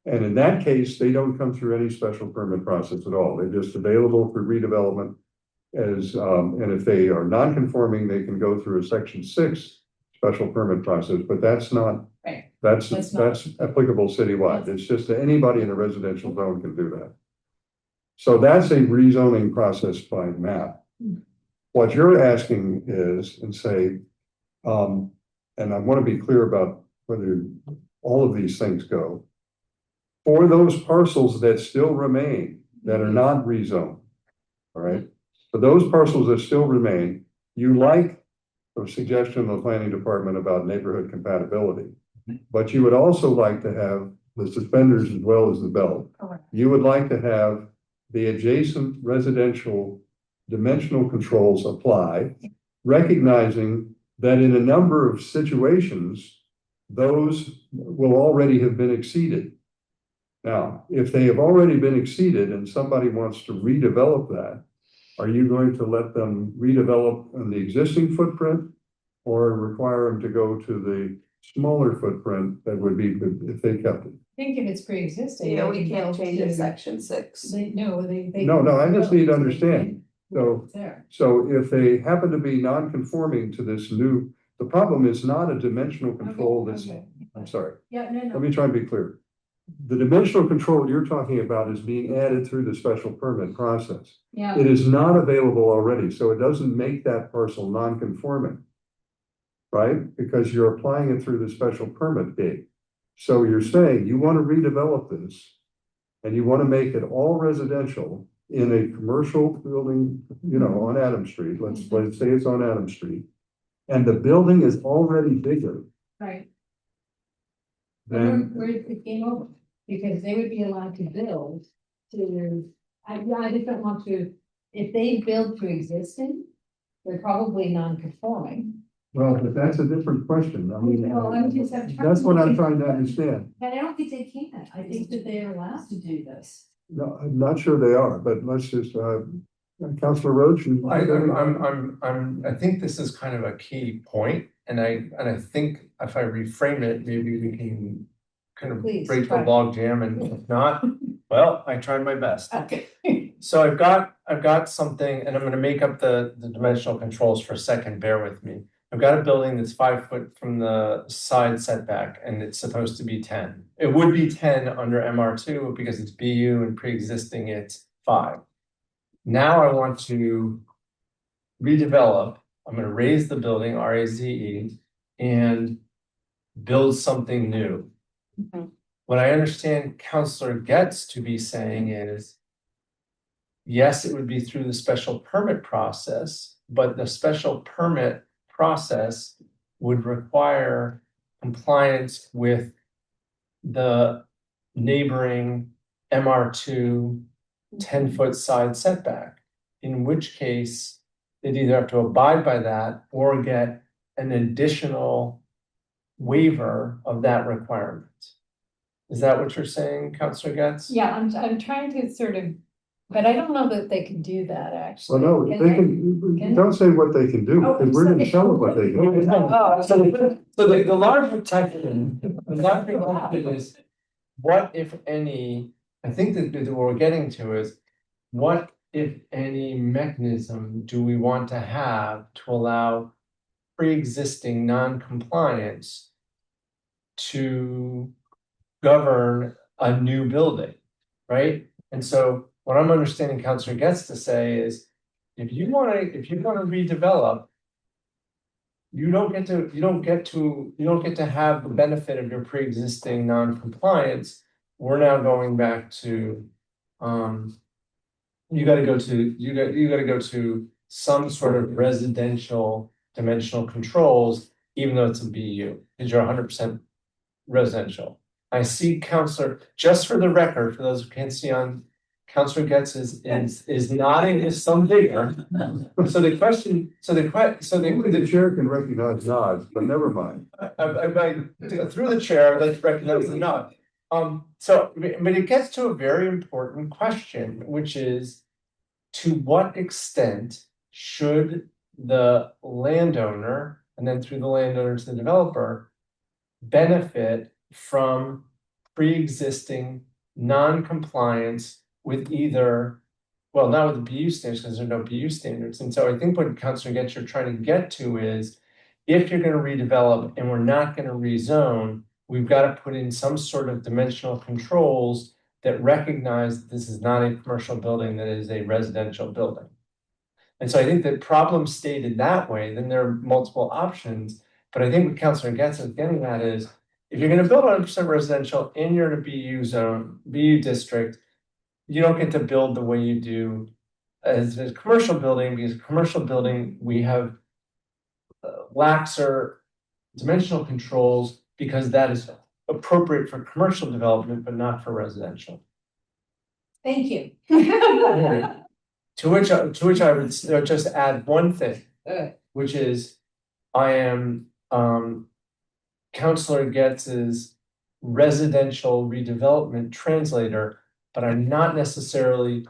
And in that case, they don't come through any special permit process at all. They're just available for redevelopment as, and if they are non-conforming, they can go through a section 6 special permit process, but that's not. Right. That's That's not- applicable citywide. It's just that anybody in a residential zone can do that. So that's a rezoning process by map. What you're asking is, and say, and I want to be clear about whether all of these things go. For those parcels that still remain, that are not rezoned, all right? For those parcels that still remain, you like the suggestion of the planning department about neighborhood compatibility. But you would also like to have the suspenders as well as the belt. Correct. You would like to have the adjacent residential dimensional controls apply, recognizing that in a number of situations, those will already have been exceeded. Now, if they have already been exceeded and somebody wants to redevelop that, are you going to let them redevelop on the existing footprint or require them to go to the smaller footprint that would be if they kept it? I think if it's pre-existing. Yeah, they we can can't go change it to- section 6. No, No, I just need to understand. So, It's there. so if they happen to be non-conforming to this new, the problem is not a dimensional control that's, Okay. I'm sorry, Yeah, no. let me try and be clear. the dimensional control you're talking about is being added through the special permit process. Yeah, It is not available already, so it doesn't make that parcel non-conforming. Right? Because you're applying it through the special permit gate. So you're saying you want to redevelop this and you want to make it all residential in a commercial building, you know, on Adam Street. Let's say it's on Adam Street. And the building is already bigger right. than, Where it came over, because they would be allowed to build to, I just don't want to, if they build to existing, they're probably non-conforming. well, but that's a different question. I mean, Well, I'm just- I'm trying that's what to- I'm trying to understand. But I don't think they can. I think that they are allowed to do this. No, I'm not sure they are, but let's just, Councilor Roach. I think this is kind of a key point, and I think if I reframe it, maybe we can kind of Please, break the try. log jam, and if not, well, I tried my best. Okay. So I've got something, and I'm gonna make up the dimensional controls for a second, bear with me. I've got a building that's 5 foot from the side setback, and it's supposed to be 10. It would be 10 under MR2 because it's BU and pre-existing it's 5. Now I want to redevelop. I'm gonna raise the building, RAZE, and build something new. Mhm. What I understand Counselor Getz to be saying is, yes, it would be through the special permit process, but the special permit process would require compliance with the neighboring MR2 10-foot side setback, in which case they'd either have to abide by that or get an additional waiver of that requirement. Is that what you're saying, Counselor Getz? Yeah, I'm trying to sort of, but I don't know that they can do that, Well, actually. no, they can, don't say what they can do, because we're gonna tell them what they can do. Oh, so the larger question, is, what if any, I think that what we're getting to is, what if any mechanism do we want to have to allow pre-existing non-compliance to govern a new building, right? And so what I'm understanding Counselor Getz to say is, if you wanna redevelop, you don't get to have the benefit of your pre-existing non-compliance. We're now going back to, you gotta go to some sort of residential dimensional controls, even though it's a BU, because you're 100% residential. I see Counselor, just for the record, for those who can't see on, Counselor Getz is nodding his thumb bigger. So the question, Only the chair can recognize nods, but never mind. through the chair, I'd like to recognize the nod. So, but it gets to a very important question, which is, to what extent should the landowner, and then through the landowner to the developer, benefit from pre-existing non-compliance with either, well, not with the BU standards, because there are no BU standards. And so I think what Councilor Getz you're trying to get to is, if you're going to redevelop and we're not going to rezone, we've got to put in some sort of dimensional controls that recognize that this is not a commercial building, that is a residential building. And so I think that problem stated that way, then there are multiple options. But I think what Councilor Getz is getting at is, if you're going to build 100% residential and you're in a BU zone, BU district, you don't get to build the way you do as a commercial building, because commercial building, we have laxer dimensional controls, because that is appropriate for commercial development, but not for residential. Thank you. To which I would just add one thing, which is, I am Counselor Getz's residential redevelopment translator, but I'm not necessarily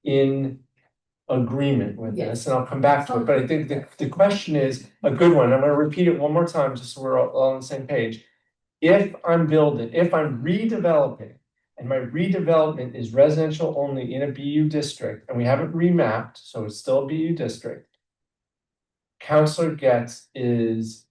in agreement with this, and I'll come back to it. But I think the question is a good one. I'm going to repeat it one more time, just so we're all on the same page. If I'm redeveloping, and my redevelopment is residential only in a BU district, and we haven't remapped, so it's still a BU district, Counselor Getz is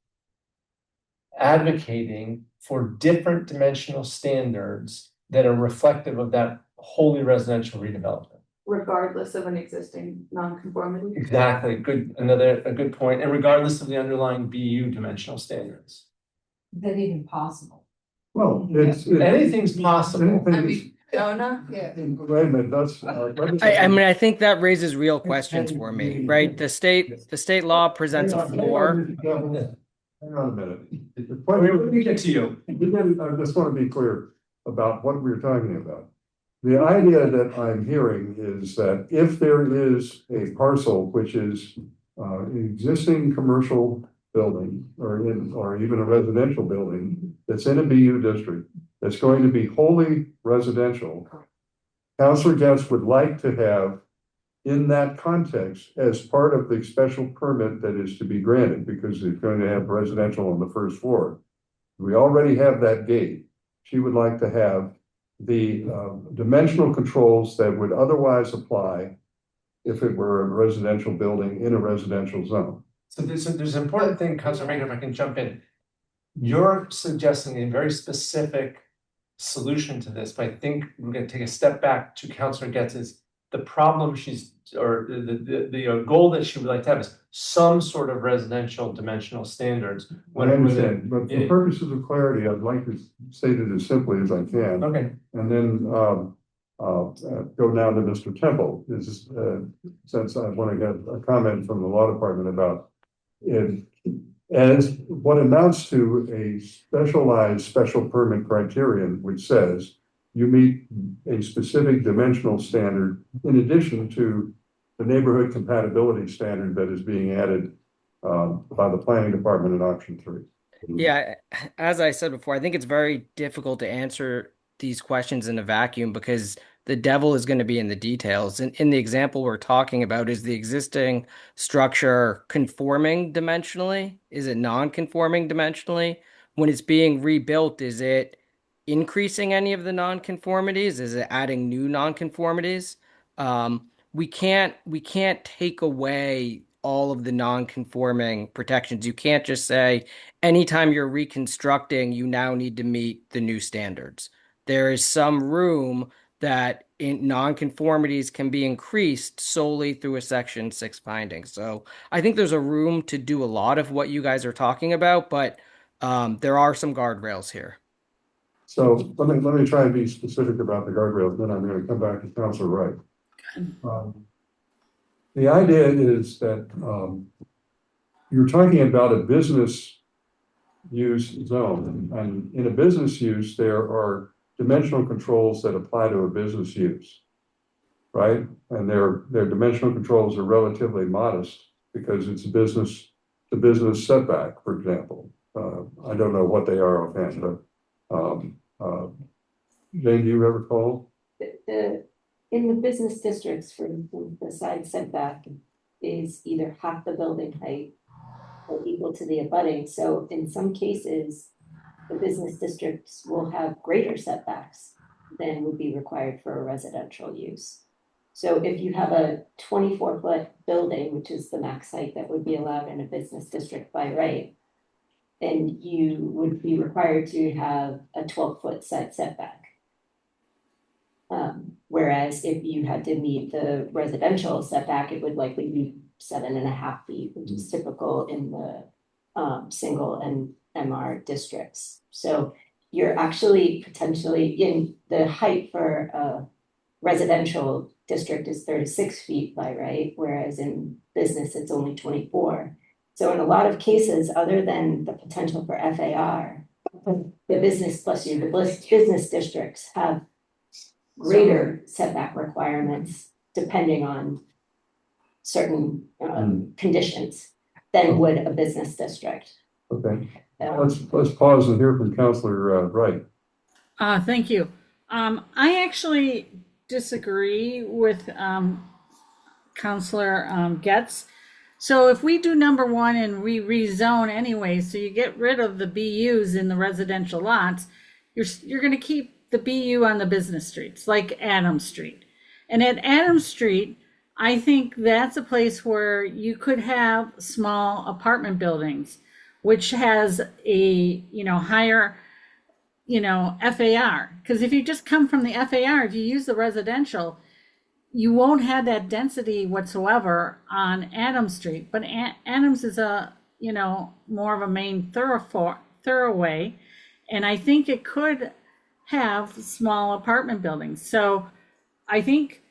advocating for different dimensional standards that are reflective of that wholly residential redevelopment. Regardless of an existing nonconformity. Exactly, a good point, and regardless of the underlying BU dimensional standards. Is that even possible? Well, Anything's possible. Jonah? Yeah. Wait a minute, that's. I mean, I think that raises real questions for me, right? The state law presents a floor. Hang on a minute. Let me get to you. I just want to be clear about what we're talking about. The idea that I'm hearing is that if there is a parcel which is an existing commercial building or even a residential building that's in a BU district that's going to be wholly residential, Councilor Getz would like to have in that context as part of the special permit that is to be granted, because it's going to have residential on the first floor. We already have that gate. She would like to have the dimensional controls that would otherwise apply if it were a residential building in a residential zone. So there's an important thing, Councilor Baker, if I can jump in. You're suggesting a very specific solution to this, but I think we're gonna take a step back to Councilor Getz's. The problem the goal that she would like to have is some sort of residential dimensional standards. I understand, but for purposes of clarity, I'd like to state it as simply as I can. Okay. And then go down to Mr. Temple, since I want to get a comment from the law department about it. As what amounts to a specialized special permit criterion, which says you meet a specific dimensional standard in addition to the neighborhood compatibility standard that is being added by the planning department in option 3. Yeah, as I said before, I think it's very difficult to answer these questions in a vacuum because the devil is going to be in the details. In the example we're talking about, is the existing structure conforming dimensionally? Is it non-conforming dimensionally? When it's being rebuilt, is it increasing any of the non-conformities? Is it adding new non-conformities? We can't take away all of the non-conforming protections. You can't just say anytime you're reconstructing, you now need to meet the new standards. There is some room that in non-conformities can be increased solely through a Section 6 finding. So I think there's a room to do a lot of what you guys are talking about, but there are some guardrails here. So let me try and be specific about the guardrails, then I'm going to come back to Councilor Wright. The idea is that you're talking about a business use zone, and in a business use, there are dimensional controls that apply to a business use, right? And their dimensional controls are relatively modest because it's a business setback, for example. I don't know what they are offhand, but Jane, do you ever recall? In the business districts, for instance, the side setback is either half the building height or equal to the abutting. So in some cases, the business districts will have greater setbacks than would be required for a residential use. So if you have a 24-foot building, which is the max height that would be allowed in a business district by right, then you would be required to have a 12-foot side setback. Whereas if you had to meet the residential setback, it would likely be 7.5 feet, which is typical in the single and MR districts. So you're actually potentially in the height for a residential district is 36 feet by right, whereas in business it's only 24. So in a lot of cases, other than the potential for FAR, the business districts have greater setback requirements depending on certain conditions than would a business district. Okay, let's pause and hear from Councilor Wright. Thank you. I actually disagree with Councilor Getz. So if we do number 1 and we rezone anyway, so you get rid of the BUs in the residential lots, you're going to keep the BU on the business streets, like Adams Street. And at Adams Street, I think that's a place where you could have small apartment buildings, which has a higher FAR. Because if you just come from the FAR, if you use the residential, you won't have that density whatsoever on Adams Street. But Adams is more of a main thoroughway. And I think it could have small apartment buildings. So I think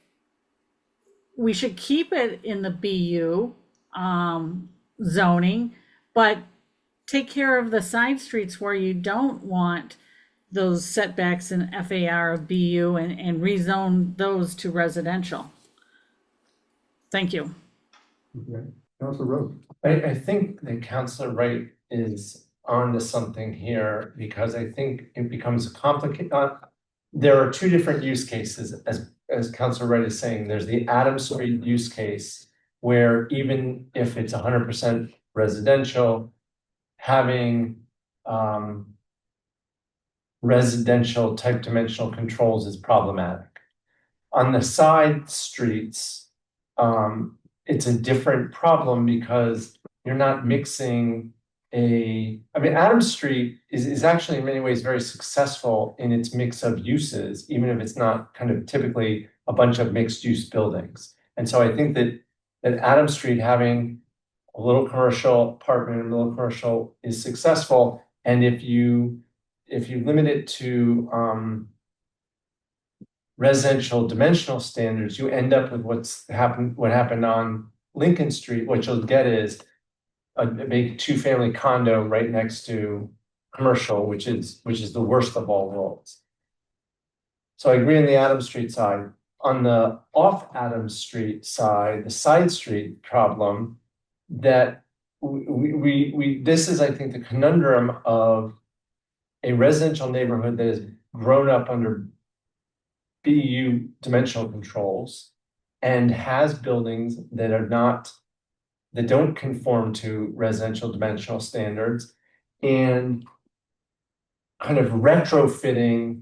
we should keep it in the BU zoning, but take care of the side streets where you don't want those setbacks in FAR of BU and rezone those to residential. Thank you. Okay. Councilor Rhodes. I think that Councilor Wright is onto something here because I think it becomes a complicated. There are two different use cases, as Councilor Wright is saying. There's the Adams Street use case where even if it's 100% residential, having residential type dimensional controls is problematic. On the side streets, it's a different problem because you're not mixing Adams Street is actually in many ways very successful in its mix of uses, even if it's not kind of typically a bunch of mixed use buildings. And so I think that Adams Street having a little commercial apartment and a little commercial is successful. And if you limit it to residential dimensional standards, you end up with what happened on Lincoln Street. What you'll get is a big 2-family condo right next to commercial, which is the worst of all worlds. So I agree on the Adams Street side. On the off Adams Street side, the side street problem, that this is, I think, the conundrum of a residential neighborhood that has grown up under BU dimensional controls and has buildings that don't conform to residential dimensional standards, and kind of retrofitting.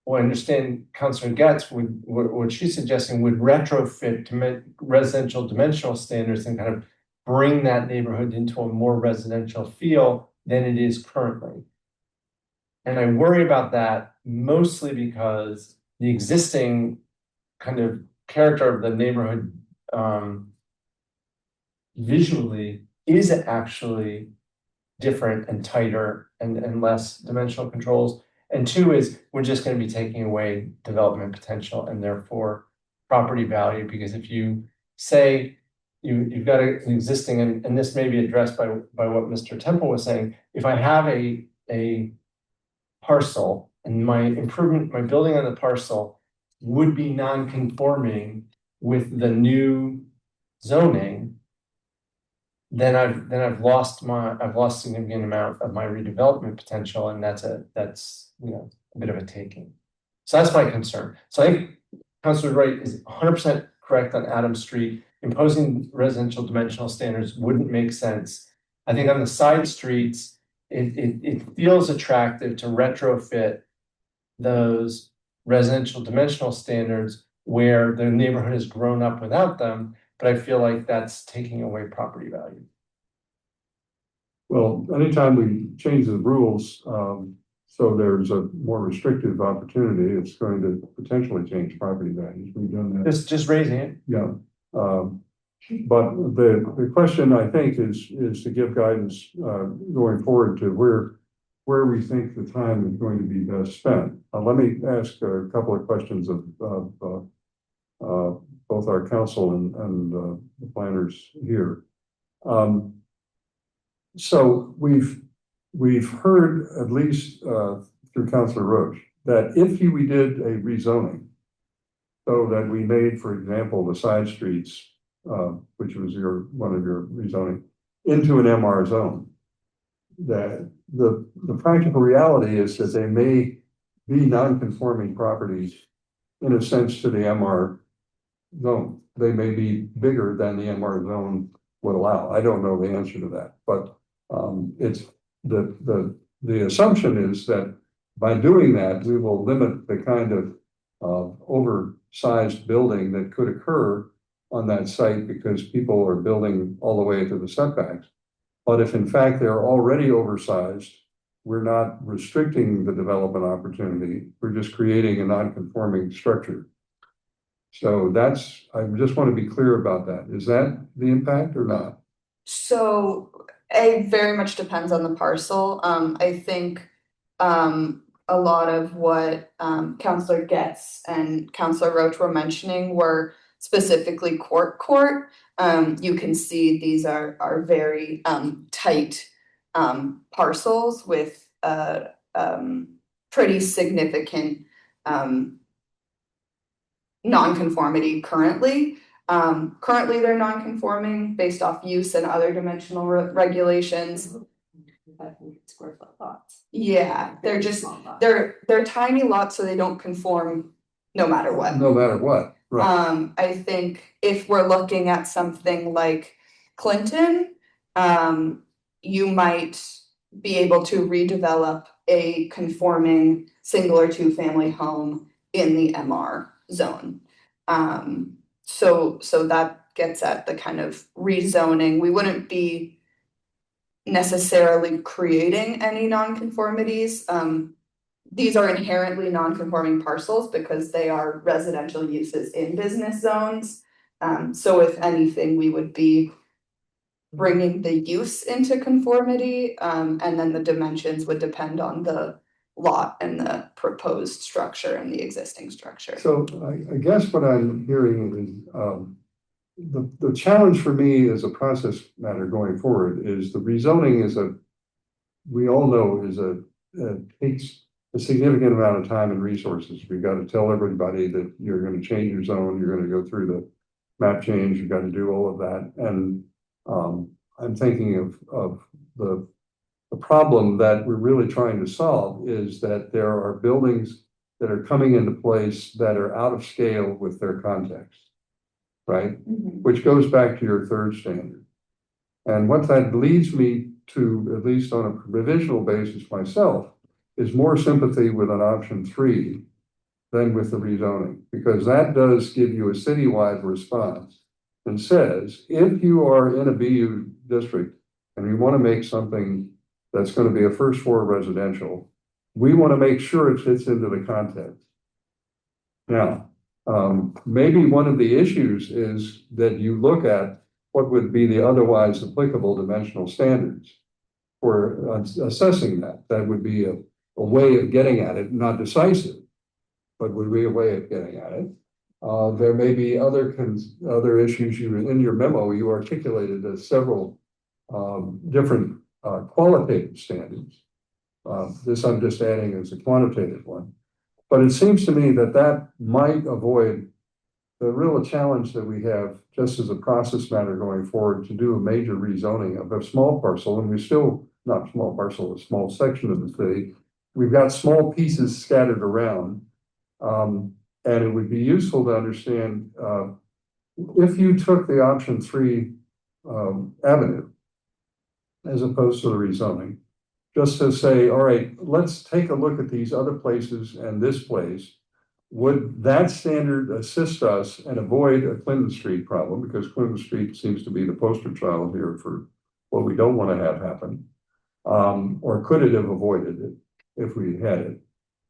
Well, I understand Councilor Getz what she's suggesting would retrofit to residential dimensional standards and kind of bring that neighborhood into a more residential feel than it is currently. And I worry about that mostly because the existing kind of character of the neighborhood visually is actually different and tighter and less dimensional controls. And two is we're just going to be taking away development potential and therefore property value, because if you say you've got an existing, and this may be addressed by what Mr. Temple was saying, if I have a parcel and my building on the parcel would be non-conforming with the new zoning, then I've lost significant amount of my redevelopment potential, and that's a bit of a taking. So that's my concern. So I think Councilor Wright is 100% correct on Adams Street. Imposing residential dimensional standards wouldn't make sense. I think on the side streets, it feels attractive to retrofit those residential dimensional standards where the neighborhood has grown up without them, but I feel like that's taking away property value. Well, anytime we change the rules, so there's a more restrictive opportunity, it's going to potentially change property values. We've done that. Just raising it. Yeah. But the question, I think, is to give guidance going forward to where we think the time is going to be best spent. Let me ask a couple of questions of both our council and the planners here. So we've heard, at least through Councilor Roach, that if we did a rezoning, so that we made, for example, the side streets, which was one of your rezoning, into an MR zone, that the practical reality is that they may be non-conforming properties in a sense to the MR zone. They may be bigger than the MR zone would allow. I don't know the answer to that, but it's the assumption is that by doing that, we will limit the kind of oversized building that could occur on that site because people are building all the way to the setbacks. But if in fact they're already oversized we're not restricting the development opportunity, we're just creating a non-conforming structure. So that's, I just want to be clear about that. Is that the impact or not? So it very much depends on the parcel. I think a lot of what Counselor Getz and Counselor Roach were mentioning were specifically court. You can see these are very tight parcels with pretty significant nonconformity currently. Currently, they're non-conforming based off use and other dimensional regulations. 500 square foot lots. Yeah, they're just, Small lots. they're tiny lots, so they don't conform no matter what. No matter what, right? I think if we're looking at something like Clinton, you might be able to redevelop a conforming single or two family home in the MR zone. So that gets at the kind of rezoning. We wouldn't be necessarily creating any nonconformities. These are inherently non-conforming parcels because they are residential uses in business zones. So if anything, we would be bringing the use into conformity, and then the dimensions would depend on the lot and the proposed structure and the existing structure. So I guess what I'm hearing is the challenge for me as a process matter going forward is the rezoning we all know takes a significant amount of time and resources. We've got to tell everybody that you're going to change your zone, you're going to go through the map change, you've got to do all of that. And I'm thinking of the problem that we're really trying to solve is that there are buildings that are coming into place that are out of scale with their context, right? Which goes back to your third standard. And what that leads me to, at least on a provisional basis myself, is more sympathy with an option 3 than with the rezoning, because that does give you a citywide response and says, if you are in a BU district and you want to make something that's going to be a first floor residential, we want to make sure it fits into the context. Now, maybe one of the issues is that you look at what would be the otherwise applicable dimensional standards for assessing that. That would be a way of getting at it, not decisive, but would be a way of getting at it. There may be other issues. In your memo, you articulated as several different qualitative standards. This I'm just adding as a quantitative one. But it seems to me that might avoid the real challenge that we have just as a process matter going forward to do a major rezoning of a small parcel, and we still, not small parcel, a small section of the city. We've got small pieces scattered around. And it would be useful to understand if you took the option 3 avenue as opposed to the rezoning, just to say, all right, let's take a look at these other places and this place. Would that standard assist us and avoid a Clinton Street problem? Because Clinton Street seems to be the poster child here for what we don't want to have happen. Or could it have avoided it if we had it?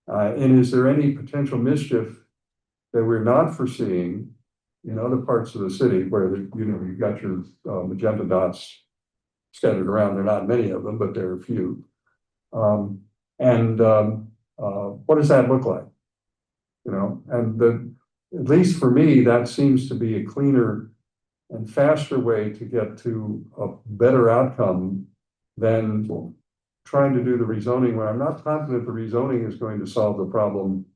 And is there any potential mischief that we're not foreseeing in other parts of the city where you've got your magenta dots scattered around? There are not many of them, but there are a few. What does that look like? And at least for me, that seems to be a cleaner and faster way to get to a better outcome than trying to do the rezoning, where I'm not confident the rezoning is going to solve the problem.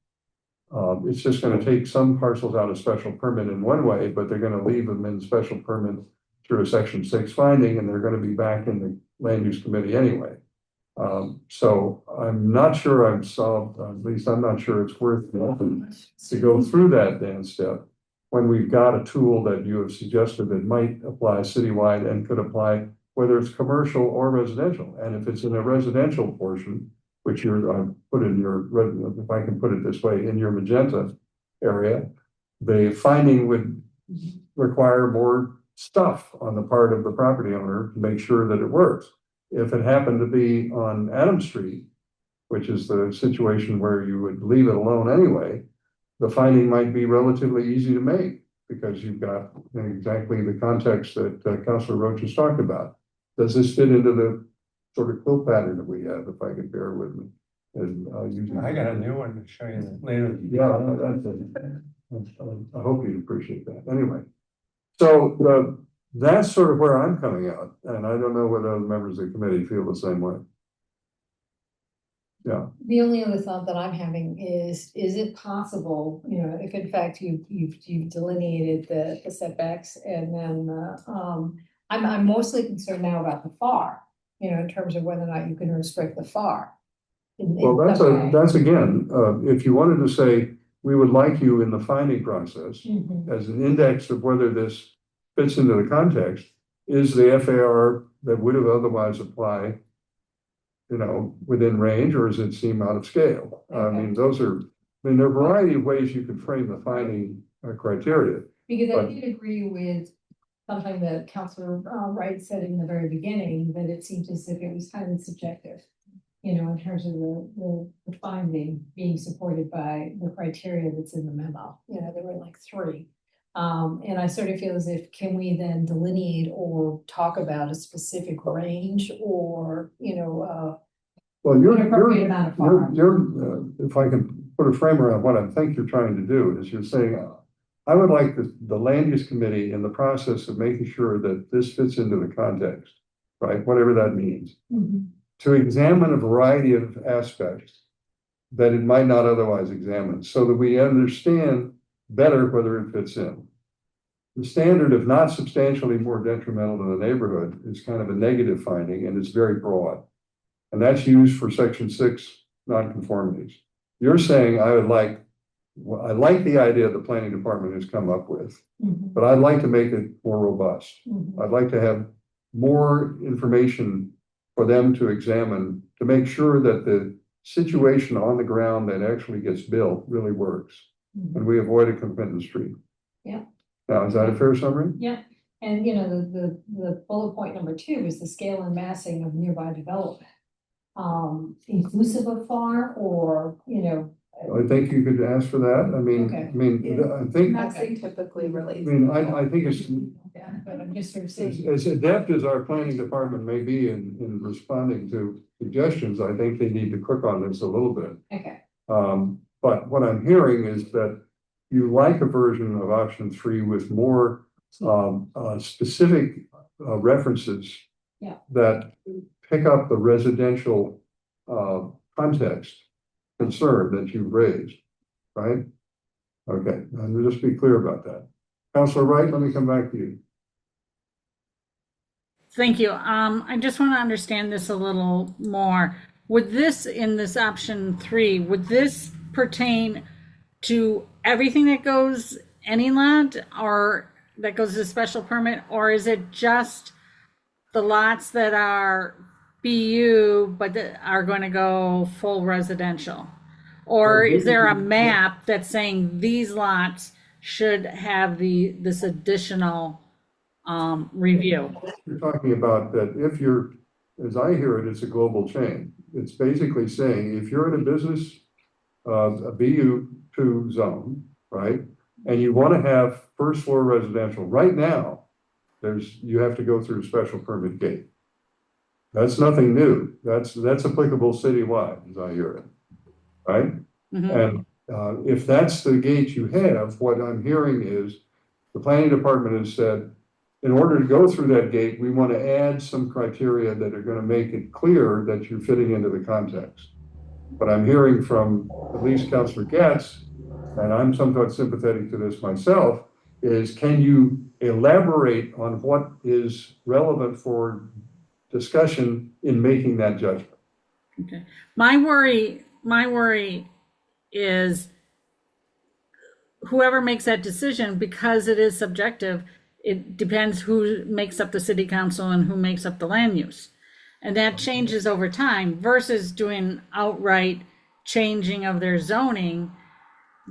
It's just going to take some parcels out of special permit in one way, but they're going to leave them in special permit through a section 6 finding, and they're going to be back in the land use committee anyway. So I'm not sure I've solved, at least I'm not sure it's worth to go through that dance step when we've got a tool that you have suggested that might apply citywide and could apply whether it's commercial or residential. And if it's in a residential portion, which put in your, if I can put it this way, in your magenta area, the finding would require more stuff on the part of the property owner to make sure that it works. If it happened to be on Adams Street, which is the situation where you would leave it alone anyway, the finding might be relatively easy to make because you've got exactly the context that Councilor Roach has talked about. Does this fit into the sort of quilt pattern that we have, if I could bear with me? And using. I got a new one to show you later. Yeah, that's it. I hope you appreciate that. Anyway, so that's sort of where I'm coming out, and I don't know whether other members of the committee feel the same way. Yeah. The only other thought that I'm having is it possible, you know, if in fact you've delineated the setbacks and then, I'm mostly concerned now about the FAR, you know, in terms of whether or not you can restrict the FAR. Well, that's again, if you wanted to say, we would like you in the finding process as an index of whether this fits into the context, is the FAR that would have otherwise applied, you know, within range, or does it seem out of scale? I mean, there are a variety of ways you could frame the finding criteria. Because I did agree with something that Councilor Wright said in the very beginning, that it seemed as if it was highly subjective, you know, in terms of the finding being supported by the criteria that's in the memo. You know, there were like 3. And I sort of feel as if, can we then delineate or talk about a specific range or, you know, well, appropriate amount of farm? if I can put a frame around what I think you're trying to do, is you're saying, I would like the land use committee in the process of making sure that this fits into the context, right? Whatever that means, to examine a variety of aspects that it might not otherwise examine, so that we understand better whether it fits in. The standard of not substantially more detrimental to the neighborhood is kind of a negative finding, and it's very broad. And that's used for section 6 nonconformities. You're saying I like the idea the planning department has come up with, but I'd like to make it more robust. I'd like to have more information for them to examine to make sure that the situation on the ground that actually gets built really works. And we avoid a commitment street. Yeah. Now, is that a fair summary? Yeah. And, you know, the bullet point number 2 is the scale and massing of nearby development. Inclusive of FAR, or, you know. I think you could ask for that. I mean, Okay. I think. Massing typically relates. I think it's. Yeah, but I'm just sort of saying. As adept as our planning department may be in responding to suggestions, I think they need to cook on this a little bit. Okay. But what I'm hearing is that you like a version of option 3 with more specific references that pick up the residential context concern that you've raised, right? Okay, and just be clear about that. Councilor Wright, let me come back to you. Thank you. I just want to understand this a little more. Would this, in this option 3, would this pertain to everything that goes any lot, or that goes to special permit, or is it just the lots that are BU but that are going to go full residential? Or is there a map that's saying these lots should have this additional review? You're talking about that if you're, as I hear it, it's a global chain. It's basically saying if you're in a business, a BU2 zone, right? And you want to have first floor residential, right now, you have to go through a special permit gate. That's nothing new. That's applicable citywide, as I hear it, right? And if that's the gate you have, what I'm hearing is the planning department has said, in order to go through that gate, we want to add some criteria that are going to make it clear that you're fitting into the context. But I'm hearing from at least Councilor Katz, and I'm somewhat sympathetic to this myself, is can you elaborate on what is relevant for discussion in making that judgment? Okay. My worry is whoever makes that decision, because it is subjective, it depends who makes up the city council and who makes up the land use. And that changes over time versus doing outright changing of their zoning.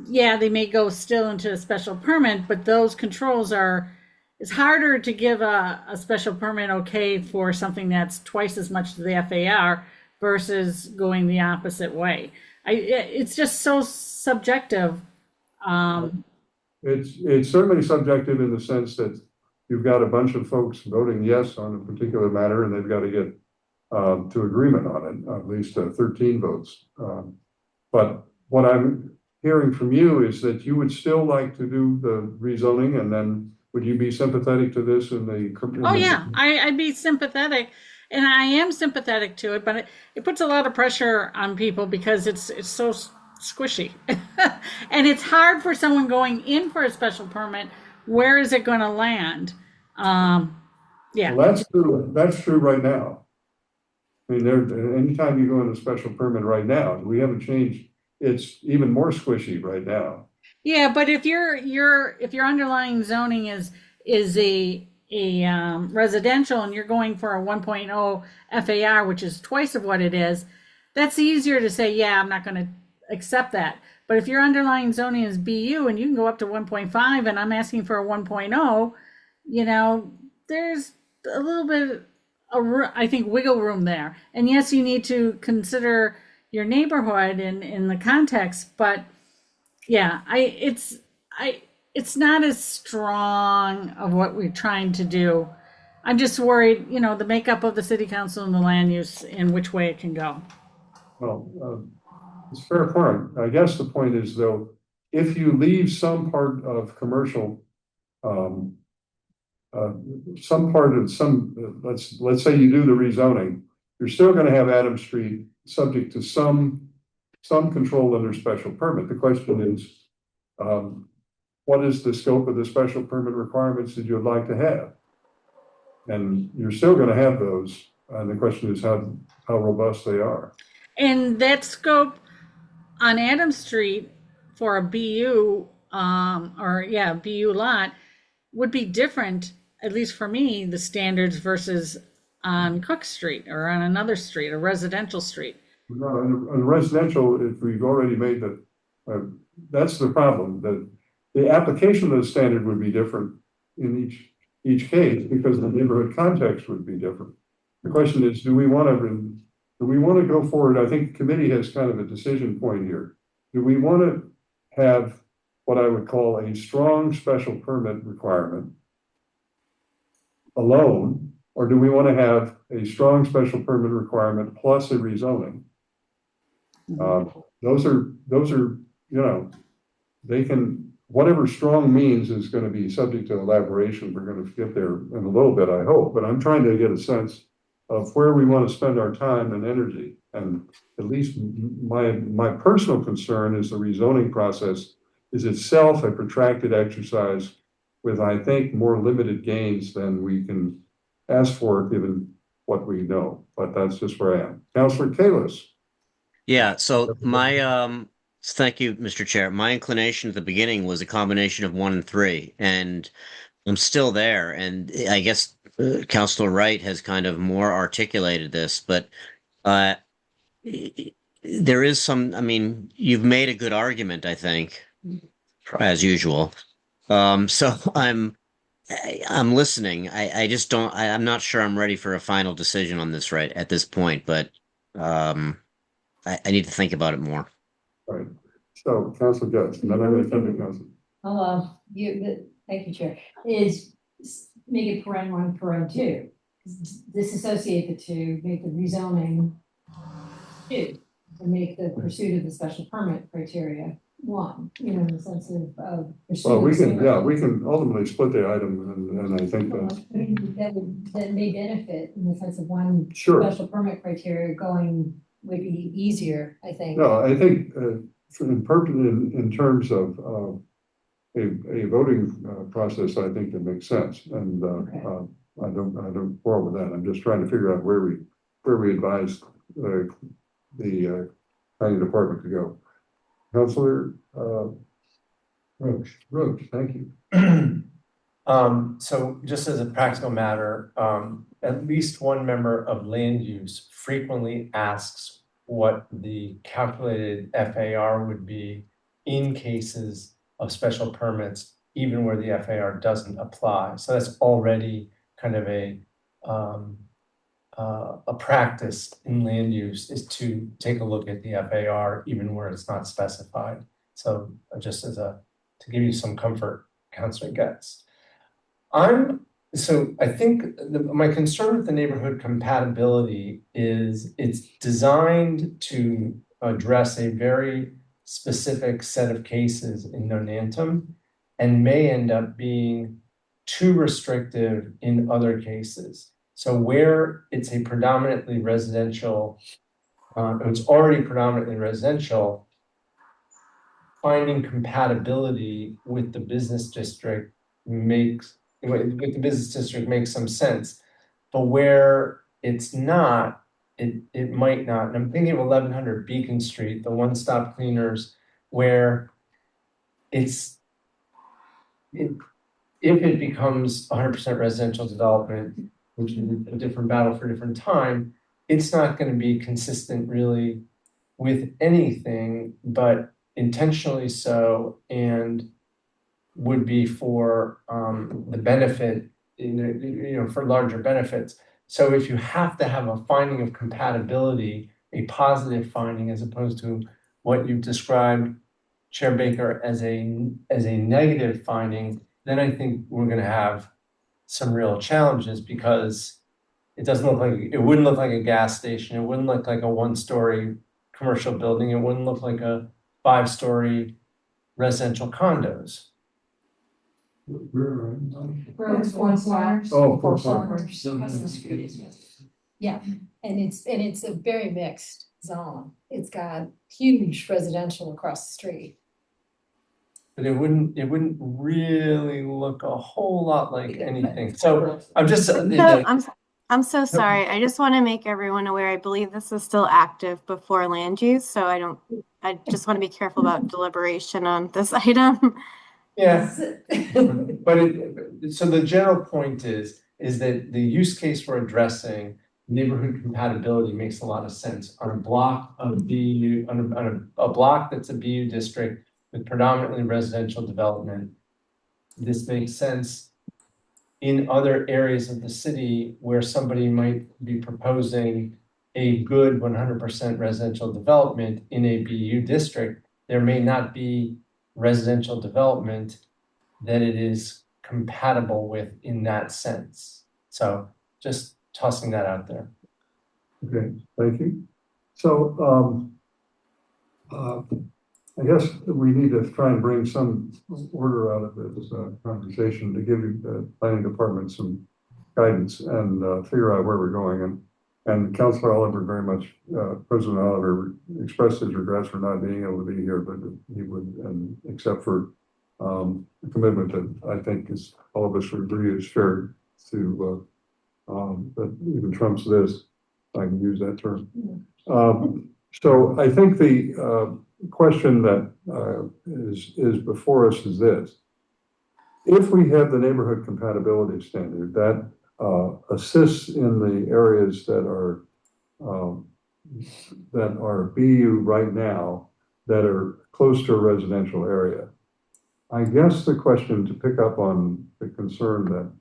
Yeah, they may go still into a special permit, but those controls are, it's harder to give a special permit okay for something that's twice as much to the FAR versus going the opposite way. It's just so subjective. It's certainly subjective in the sense that you've got a bunch of folks voting yes on a particular matter, and they've got to get to agreement on it, at least 13 votes. But what I'm hearing from you is that you would still like to do the rezoning, and then would you be sympathetic to this in the? Oh yeah, I'd be sympathetic, and I am sympathetic to it, but it puts a lot of pressure on people because it's so squishy, and it's hard for someone going in for a special permit. Where is it going to land? Yeah. Well, that's true. That's true right now. I mean, anytime you go in a special permit right now, we haven't changed. It's even more squishy right now. Yeah, but if your underlying zoning is a residential and you're going for a 1.0 FAR, which is twice of what it is, that's easier to say, yeah, I'm not going to accept that. But if your underlying zoning is BU and you can go up to 1.5 and I'm asking for a 1.0, you know, there's a little bit I think wiggle room there. And yes, you need to consider your neighborhood in the context, but yeah, it's not as strong of what we're trying to do. I'm just worried, you know, the makeup of the city council and the land use and which way it can go. Well, it's a fair point. I guess the point is, though, if you leave some part of commercial, let's say you do the rezoning, you're still going to have Adams Street subject to some control under special permit. The question is, what is the scope of the special permit requirements that you'd like to have? And you're still going to have those. And the question is how robust they are. And that scope on Adams Street for a BU BU lot would be different, at least for me, the standards versus on Cook Street or on another street, a residential street. No, on residential, if we've already made that's the problem. The application of the standard would be different in each case because the neighborhood context would be different. The question is, do we want to go forward? I think the committee has kind of a decision point here. Do we want to have what I would call a strong special permit requirement alone, or do we want to have a strong special permit requirement plus a rezoning? Those are, you know, they can, whatever strong means is going to be subject to elaboration. We're going to get there in a little bit, I hope, but I'm trying to get a sense of where we want to spend our time and energy. And at least my personal concern is the rezoning process is itself a protracted exercise with, I think, more limited gains than we can ask for given what we know. But that's just where I am. Councilor Kalis. Yeah, so thank you, Mr. Chair. My inclination at the beginning was a combination of 1 and 3, and I'm still there. And I guess Councilor Wright has kind of more articulated this, but there is some, I mean, you've made a good argument, I think, as usual. So I'm listening. I just don't, I'm not sure I'm ready for a final decision on this right at this point, but I need to think about it more. All right. So, Councilor Getz, and then I'm going to come to Councilor. Thank you, Chair. Is make it paren 1, paren 2. Disassociate the two, make the rezoning 2, and make the pursuit of the special permit criteria 1. You know, in the sense of well, we can ultimately split the item, and I think that may benefit in the sense of one special permit criteria going would be easier, I think. No, I think in terms of a voting process, I think that makes sense, and I don't quarrel with that. I'm just trying to figure out where we advise the planning department to go. Councilor Roach, thank you. So just as a practical matter, at least one member of land use frequently asks what the calculated FAR would be in cases of special permits even where the FAR doesn't apply. So that's already kind of a practice in land use, is to take a look at the FAR even where it's not specified. So just to give you some comfort, Councilor Getz. So I think my concern with the neighborhood compatibility is it's designed to address a very specific set of cases in Nonantum and may end up being too restrictive in other cases. So where it's a predominantly residential, it's already predominantly residential, finding compatibility with the business district makes some sense. But where it's not, it might not. And I'm thinking of 1100 Beacon Street, the one-stop cleaners, where if it becomes 100% residential development, which is a different battle for a different time, it's not going to be consistent really with anything but intentionally so, and would be for the benefit, for larger benefits. So if you have to have a finding of compatibility, a positive finding, as opposed to what you've described, Chair Baker, as a negative finding, then I think we're going to have some real challenges, because it wouldn't look like a gas station. It wouldn't look like a one-story commercial building. It wouldn't look like a 5-story residential condos. Yeah, and it's a very mixed zone. It's got huge residential across the street. But it wouldn't really look a whole lot like anything. So I'm just. I'm so sorry. I just want to make everyone aware. I believe this is still active before land use, so I just want to be careful about deliberation on this item. Yeah, but so the general point is that the use case we're addressing, neighborhood compatibility, makes a lot of sense on a block of BU, on a block that's a BU district with predominantly residential development. This makes sense in other areas of the city where somebody might be proposing a good 100% residential development in a BU district. There may not be residential development that it is compatible with in that sense. So just tossing that out there. Okay, thank you. So I guess we need to try and bring some order out of this conversation to give the planning department some guidance and figure out where we're going. And Councilor Oliver very much, President Oliver expressed his regrets for not being able to be here, but he would, and except for a commitment that I think is all of us would agree is fair to, that even trumps this, if I can use that term. So I think the question that is before us is this. If we have the neighborhood compatibility standard that assists in the areas that are BU right now that are close to a residential area, I guess the question, to pick up on the concern that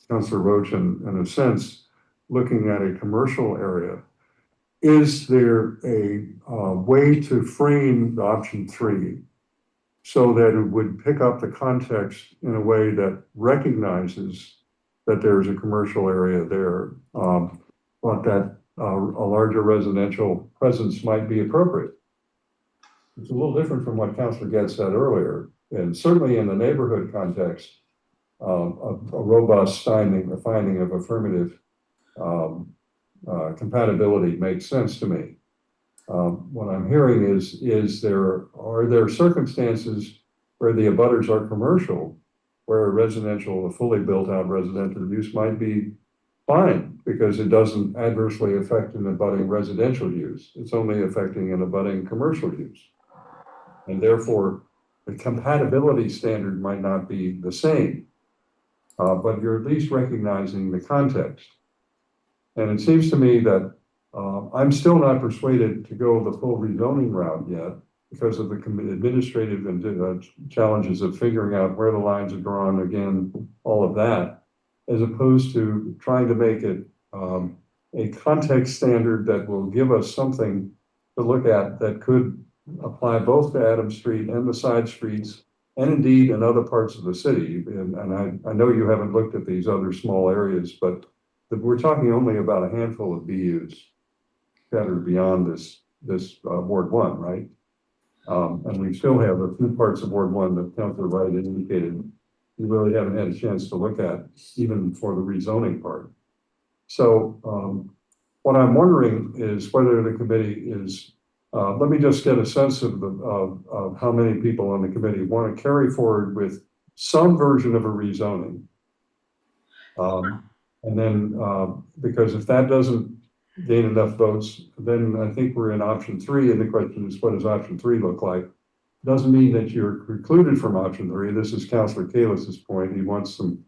Councilor Roach, in a sense, looking at a commercial area, is there a way to frame the option 3 so that it would pick up the context in a way that recognizes that there's a commercial area there, but that a larger residential presence might be appropriate? It's a little different from what Councilor Getz said earlier, and certainly in the neighborhood context, a robust finding of affirmative compatibility makes sense to me. What I'm hearing is are there circumstances where the abutters are commercial, where a fully built out residential use might be fine because it doesn't adversely affect an abutting residential use. It's only affecting an abutting commercial use. And therefore, the compatibility standard might not be the same, but you're at least recognizing the context. And it seems to me that I'm still not persuaded to go the full rezoning route yet, because of the administrative and challenges of figuring out where the lines are drawn, again, all of that, as opposed to trying to make it a context standard that will give us something to look at that could apply both to Adams Street and the side streets, and indeed in other parts of the city. And I know you haven't looked at these other small areas, but we're talking only about a handful of BUs scattered beyond this Ward 1, right? And we still have a few parts of Ward 1 that Councilor Wright indicated we really haven't had a chance to look at, even for the rezoning part. So what I'm wondering is whether the committee is, let me just get a sense of how many people on the committee want to carry forward with some version of a rezoning. And then, because if that doesn't gain enough votes, then I think we're in option 3, and the question is, what does option 3 look like? Doesn't mean that you're precluded from option 3. This is Councilor Kalis's point. He wants some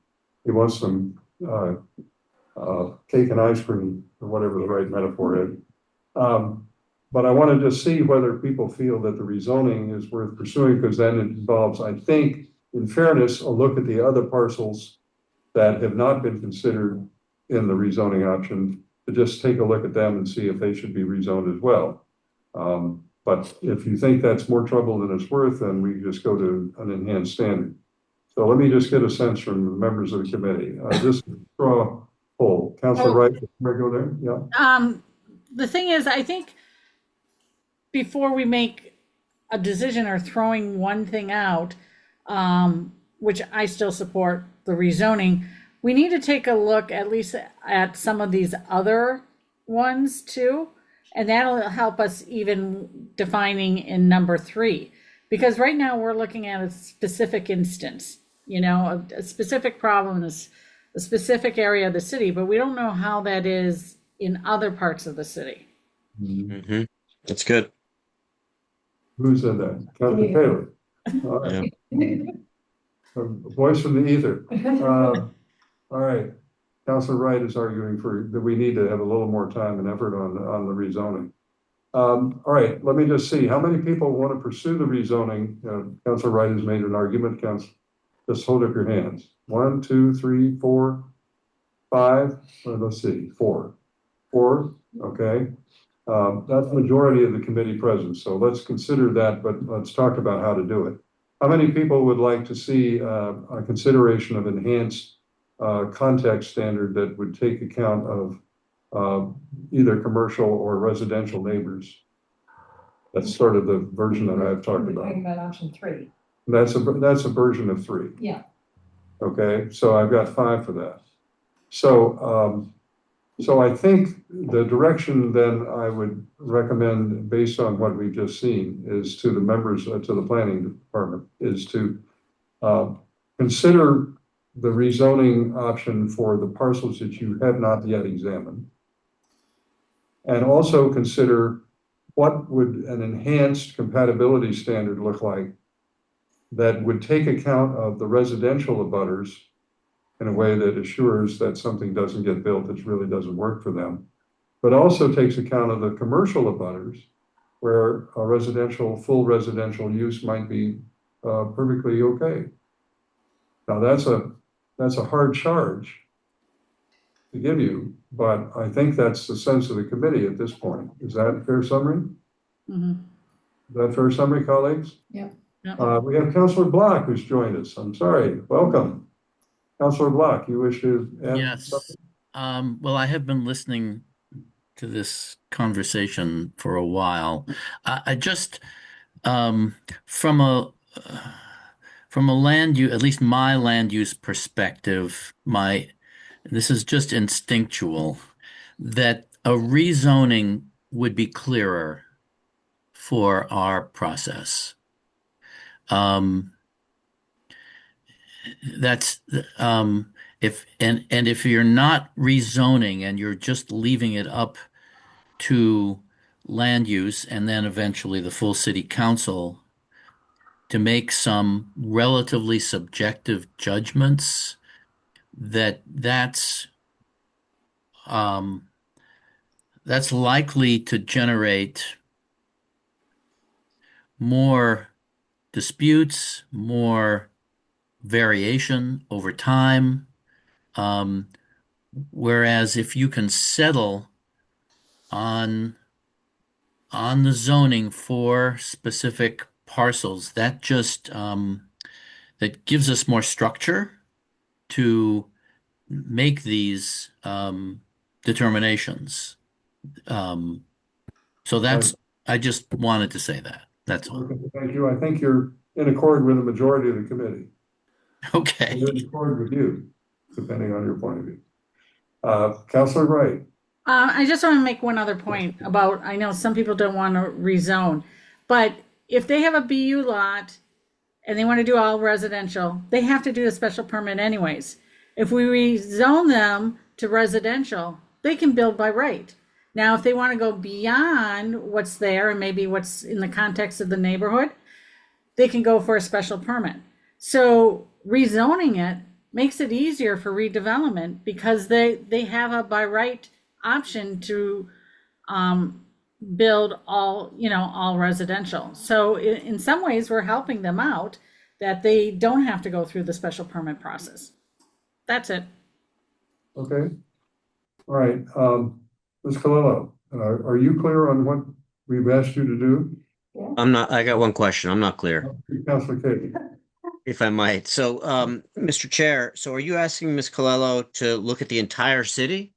cake and ice cream, or whatever the right metaphor is. But I want to just see whether people feel that the rezoning is worth pursuing, because then it involves, I think, in fairness, a look at the other parcels that have not been considered in the rezoning option, to just take a look at them and see if they should be rezoned as well. But if you think that's more trouble than it's worth, then we just go to an enhanced standard. So let me just get a sense from the members of the committee. This straw poll. Councilor Wright, can I go there? Yeah. The thing is, I think before we make a decision or throwing one thing out, which I still support the rezoning, we need to take a look at least at some of these other ones too. And that'll help us even defining in number 3, because right now we're looking at a specific instance, a specific problem in a specific area of the city, but we don't know how that is in other parts of the city. Mm-hmm. That's good. Who said that? Councilor Taylor. All right. A voice from the ether. All right. Councilor Wright is arguing that we need to have a little more time and effort on the rezoning. All right, let me just see. How many people want to pursue the rezoning? Councilor Wright has made an argument. Just hold up your hands. 1, 2, 3, 4, 5. Let's see, 4. 4, okay. That's the majority of the committee present. So let's consider that, but let's talk about how to do it. How many people would like to see a consideration of enhanced context standard that would take account of either commercial or residential neighbors? That's sort of the version that I've talked about. Talking about option 3. That's a version of 3. Yeah. Okay, so I've got 5 for that. So so I think the direction then I would recommend, based on what we've just seen, is to the members, to the planning department, is to consider the rezoning option for the parcels that you have not yet examined. And also consider what would an enhanced compatibility standard look like that would take account of the residential abutters in a way that assures that something doesn't get built that really doesn't work for them, but also takes account of the commercial abutters, where a full residential use might be perfectly okay. Now that's a hard charge to give you, but I think that's the sense of the committee at this point. Is that a fair summary? Mm-hmm. Is that a fair summary, colleagues? Yeah. We have Councilor Block who's joined us. I'm sorry. Welcome. Councilor Block, you wish to add Yes. something? Well, I have been listening to this conversation for a while. I just, from a land use, at least my land use perspective, this is just instinctual, that a rezoning would be clearer for our process. That's if you're not rezoning and you're just leaving it up to land use and then eventually the full city council to make some relatively subjective judgments, that's likely to generate more disputes, more variation over time. Whereas if you can settle on the zoning for specific parcels, that just that gives us more structure to make these determinations. So that's, I just wanted to say that. That's all. Okay, thank you. I think you're in accord with the majority of the committee. Okay. We're in accord with you, depending on your point of view. Counselor Wright. I just want to make one other point about, I know some people don't want to rezone, but if they have a BU lot and they want to do all residential, they have to do a special permit anyways. If we rezone them to residential, they can build by right. Now, if they want to go beyond what's there and maybe what's in the context of the neighborhood, they can go for a special permit. So rezoning it makes it easier for redevelopment because they have a by right option to build all residential. So in some ways, we're helping them out that they don't have to go through the special permit process. That's it. Okay. All right. Ms. Colillo, are you clear on what we've asked you to do? I'm not, I got one question. I'm not clear, Counselor Katie. if I might. So, Mr. Chair, so are you asking Ms. Colello to look at the entire city?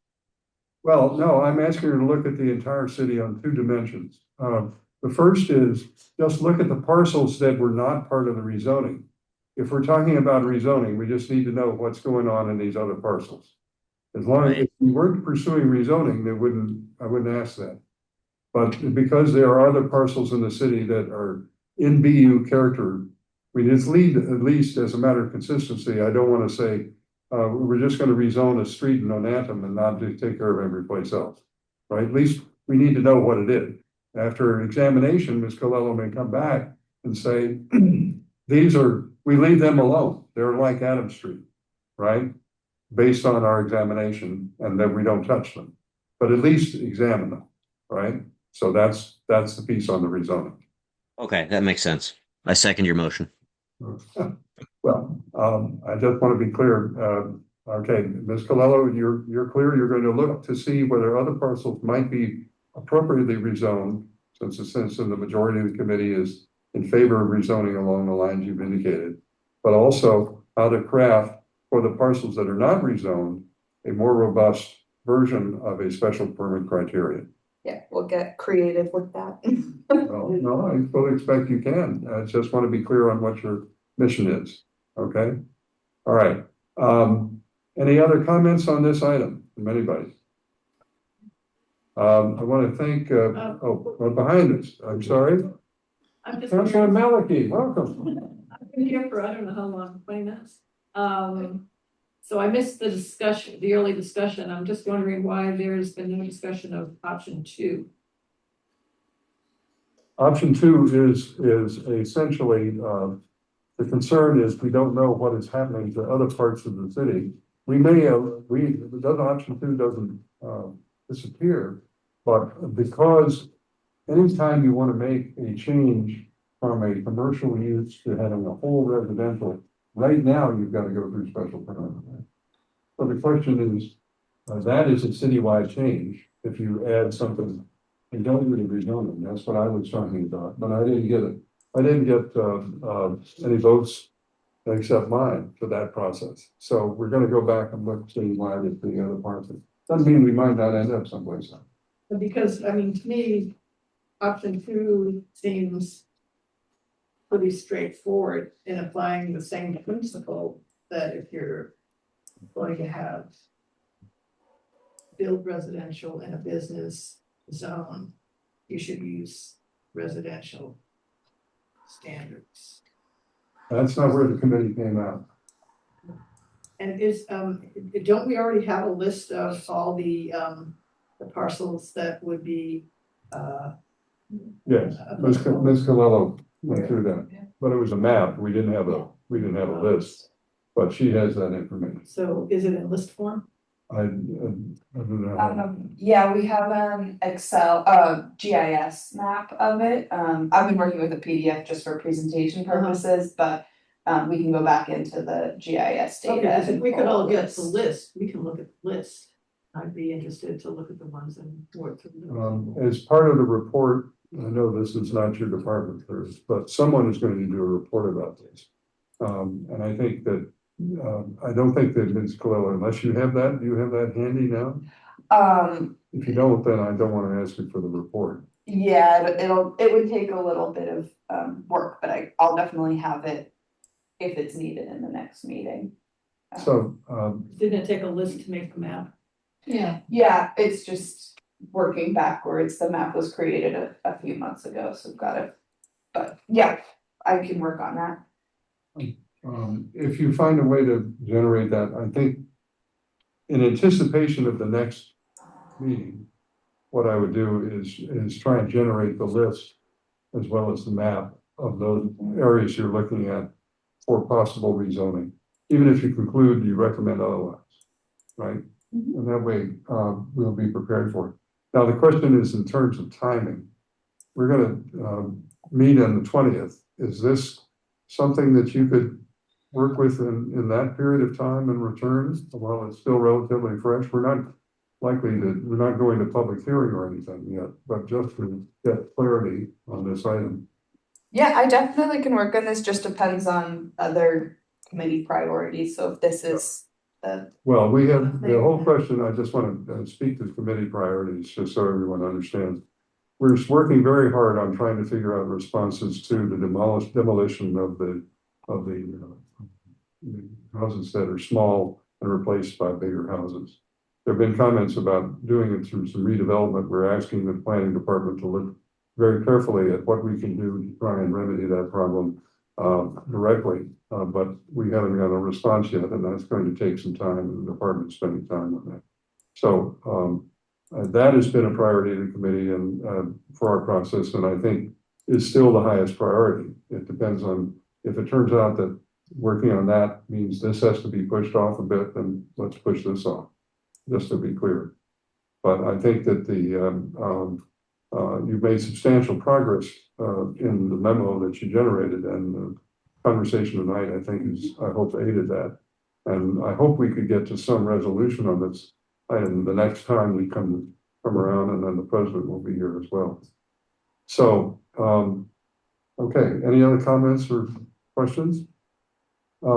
Well, no, I'm asking her to look at the entire city on two dimensions. The first is just look at the parcels that were not part of the rezoning. If we're talking about rezoning, we just need to know what's going on in these other parcels. As long as we weren't pursuing rezoning, I wouldn't ask that. But because there are other parcels in the city that are in BU character, we just lead, at least as a matter of consistency, I don't want to say, we're just going to rezone a street in Onantem and not do take care of every place else, right? At least we need to know what it is. After examination, Ms. Colello may come back and say, we leave them alone. They're like Adams Street, right? Based on our examination, and that we don't touch them, but at least examine them, right? So that's the piece on the rezoning. Okay, that makes sense. I second your motion. Well, I just want to be clear. Okay, Ms. Colello, you're clear. You're going to look to see whether other parcels might be appropriately rezoned, since the majority of the committee is in favor of rezoning along the lines you've indicated, but also how to craft for the parcels that are not rezoned a more robust version of a special permit criteria. Yeah, we'll get creative with that. No, I fully expect you can. I just want to be clear on what your mission is. Okay. All right. Any other comments on this item from anybody? I want to thank, behind us, I'm sorry. I'm just Councilor Maliki, welcome. I've been here for, I don't know how long, 20 minutes. So I missed the discussion, the early discussion. I'm just wondering why there's been no discussion of option 2. Option 2 is essentially, the concern is we don't know what is happening to other parts of the city. We may have, option 2 doesn't disappear, but because anytime you want to make a change from a commercial use to having a whole residential, right now you've got to go through special permit. So the question is, that is a citywide change. If you add something and don't really rezoning, that's what I was talking about, but I didn't get it. I didn't get any votes except mine for that process. So we're going to go back and look citywide at the other parts. Doesn't mean we might not end up someplace else. Because, I mean, to me, option 2 seems pretty straightforward in applying the same principle that if you're going to have build residential in a business zone, you should use residential standards. That's not where the committee came out. And don't we already have a list of all the parcels that would be Yes, Ms. Colello went through that, but it was a map. We didn't have a list, but she has that information. So is it in list form? I don't know. Yeah, we have an Excel, GIS map of it. I've been working with a PDF just for presentation purposes, but we can go back into the GIS data. Okay, 'cause if and we could pull all get this. the list, we can look at the list. I'd be interested to look at the ones and work through them. As part of the report, I know this is not your department, but someone is going to do a report about this. And I think that, I don't think that Ms. Colella, unless you have that, do you have that handy now? If you don't, then I don't want to ask you for the report. Yeah, it would take a little bit of work, but I'll definitely have it if it's needed in the next meeting. So, Didn't it take a list to make the map? Yeah. Yeah, it's just working backwards. The map was created a few months ago, so we've got it. But yeah, I can work on that. if you find a way to generate that, I think in anticipation of the next meeting, what I would do is try and generate the list as well as the map of those areas you're looking at for possible rezoning, even if you conclude you recommend otherwise, right? And that way, we'll be prepared for it. Now, the question is in terms of timing. We're gonna meet on the 20th. Is this something that you could work with in that period of time and return while it's still relatively fresh? We're not going to public hearing or anything yet, but just to get clarity on this item. Yeah, I definitely can work on this, just depends on other committee priorities, so if this is the. Well, we have the whole question, I just want to speak to committee priorities, just so everyone understands. We're working very hard on trying to figure out responses to the demolition of the houses that are small and replaced by bigger houses. There have been comments about doing it through some redevelopment. We're asking the planning department to look very carefully at what we can do to try and remedy that problem directly, but we haven't got a response yet, and that's going to take some time, and the department's spending time on that. So that has been a priority of the committee and for our process, and I think is still the highest priority. It depends on if it turns out that working on that means this has to be pushed off a bit, then let's push this off, just to be clear. But I think that you've made substantial progress in the memo that you generated, and the conversation tonight, I think, I hope aided that. And I hope we could get to some resolution on this item the next time we come around, and then the president will be here as well. So, okay, any other comments or questions? If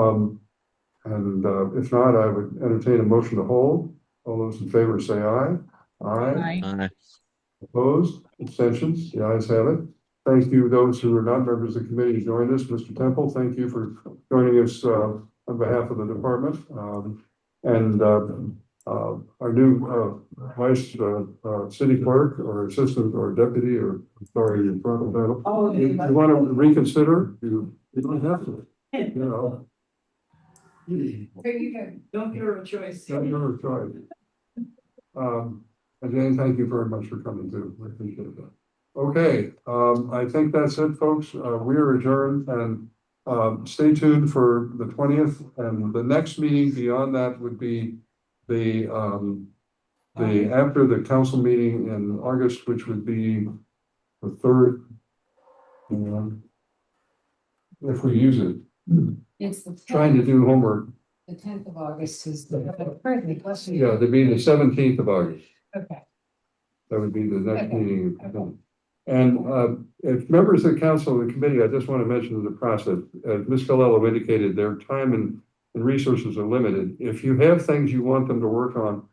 not, I would entertain a motion to hold. All those in favor say aye. Aye. Aye. Opposed, abstentions, the ayes have it. Thank you, those who are not members of the committee who joined us. Mr. Temple, thank you for joining us on behalf of the department. Our new vice city clerk or assistant or deputy or sorry, your front title. Oh, You want to reconsider? You don't have to, you know. There you go. Don't give her a choice. Don't give her a choice. Again, thank you very much for coming too. I appreciate that. Okay, I think that's it, folks. We are adjourned, and stay tuned for the 20th, and the next meeting beyond that would be the after the council meeting in August, which would be the 3rd. If we use it. It's the Trying to do homework. The 10th of August is the currently question. Yeah, it'd be the 17th of August. Okay. That would be the next Okay. meeting. And if members of the council and the committee, I just want to mention the process. As Ms. Colella indicated, their time and resources are limited. If you have things you want them to work on,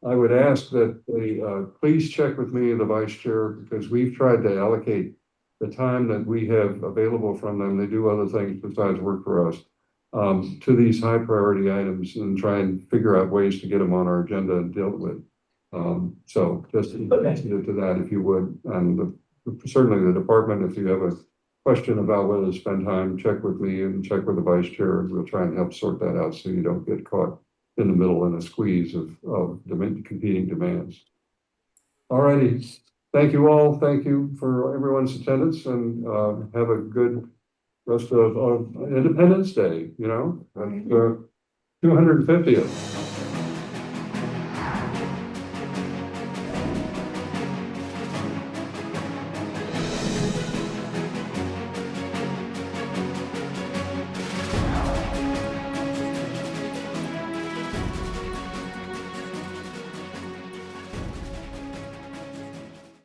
I would ask that they please check with me and the vice chair, because we've tried to allocate the time that we have available from them. They do other things besides work for us, to these high priority items, and try and figure out ways to get them on our agenda and deal with. So just to that, if you would, and certainly the department, if you have a question about whether to spend time, check with me and check with the vice chair, and we'll try and help sort that out so you don't get caught in the middle in a squeeze of competing demands. All righty. Thank you all. Thank you for everyone's attendance, and have a good rest of Independence Day, 250th.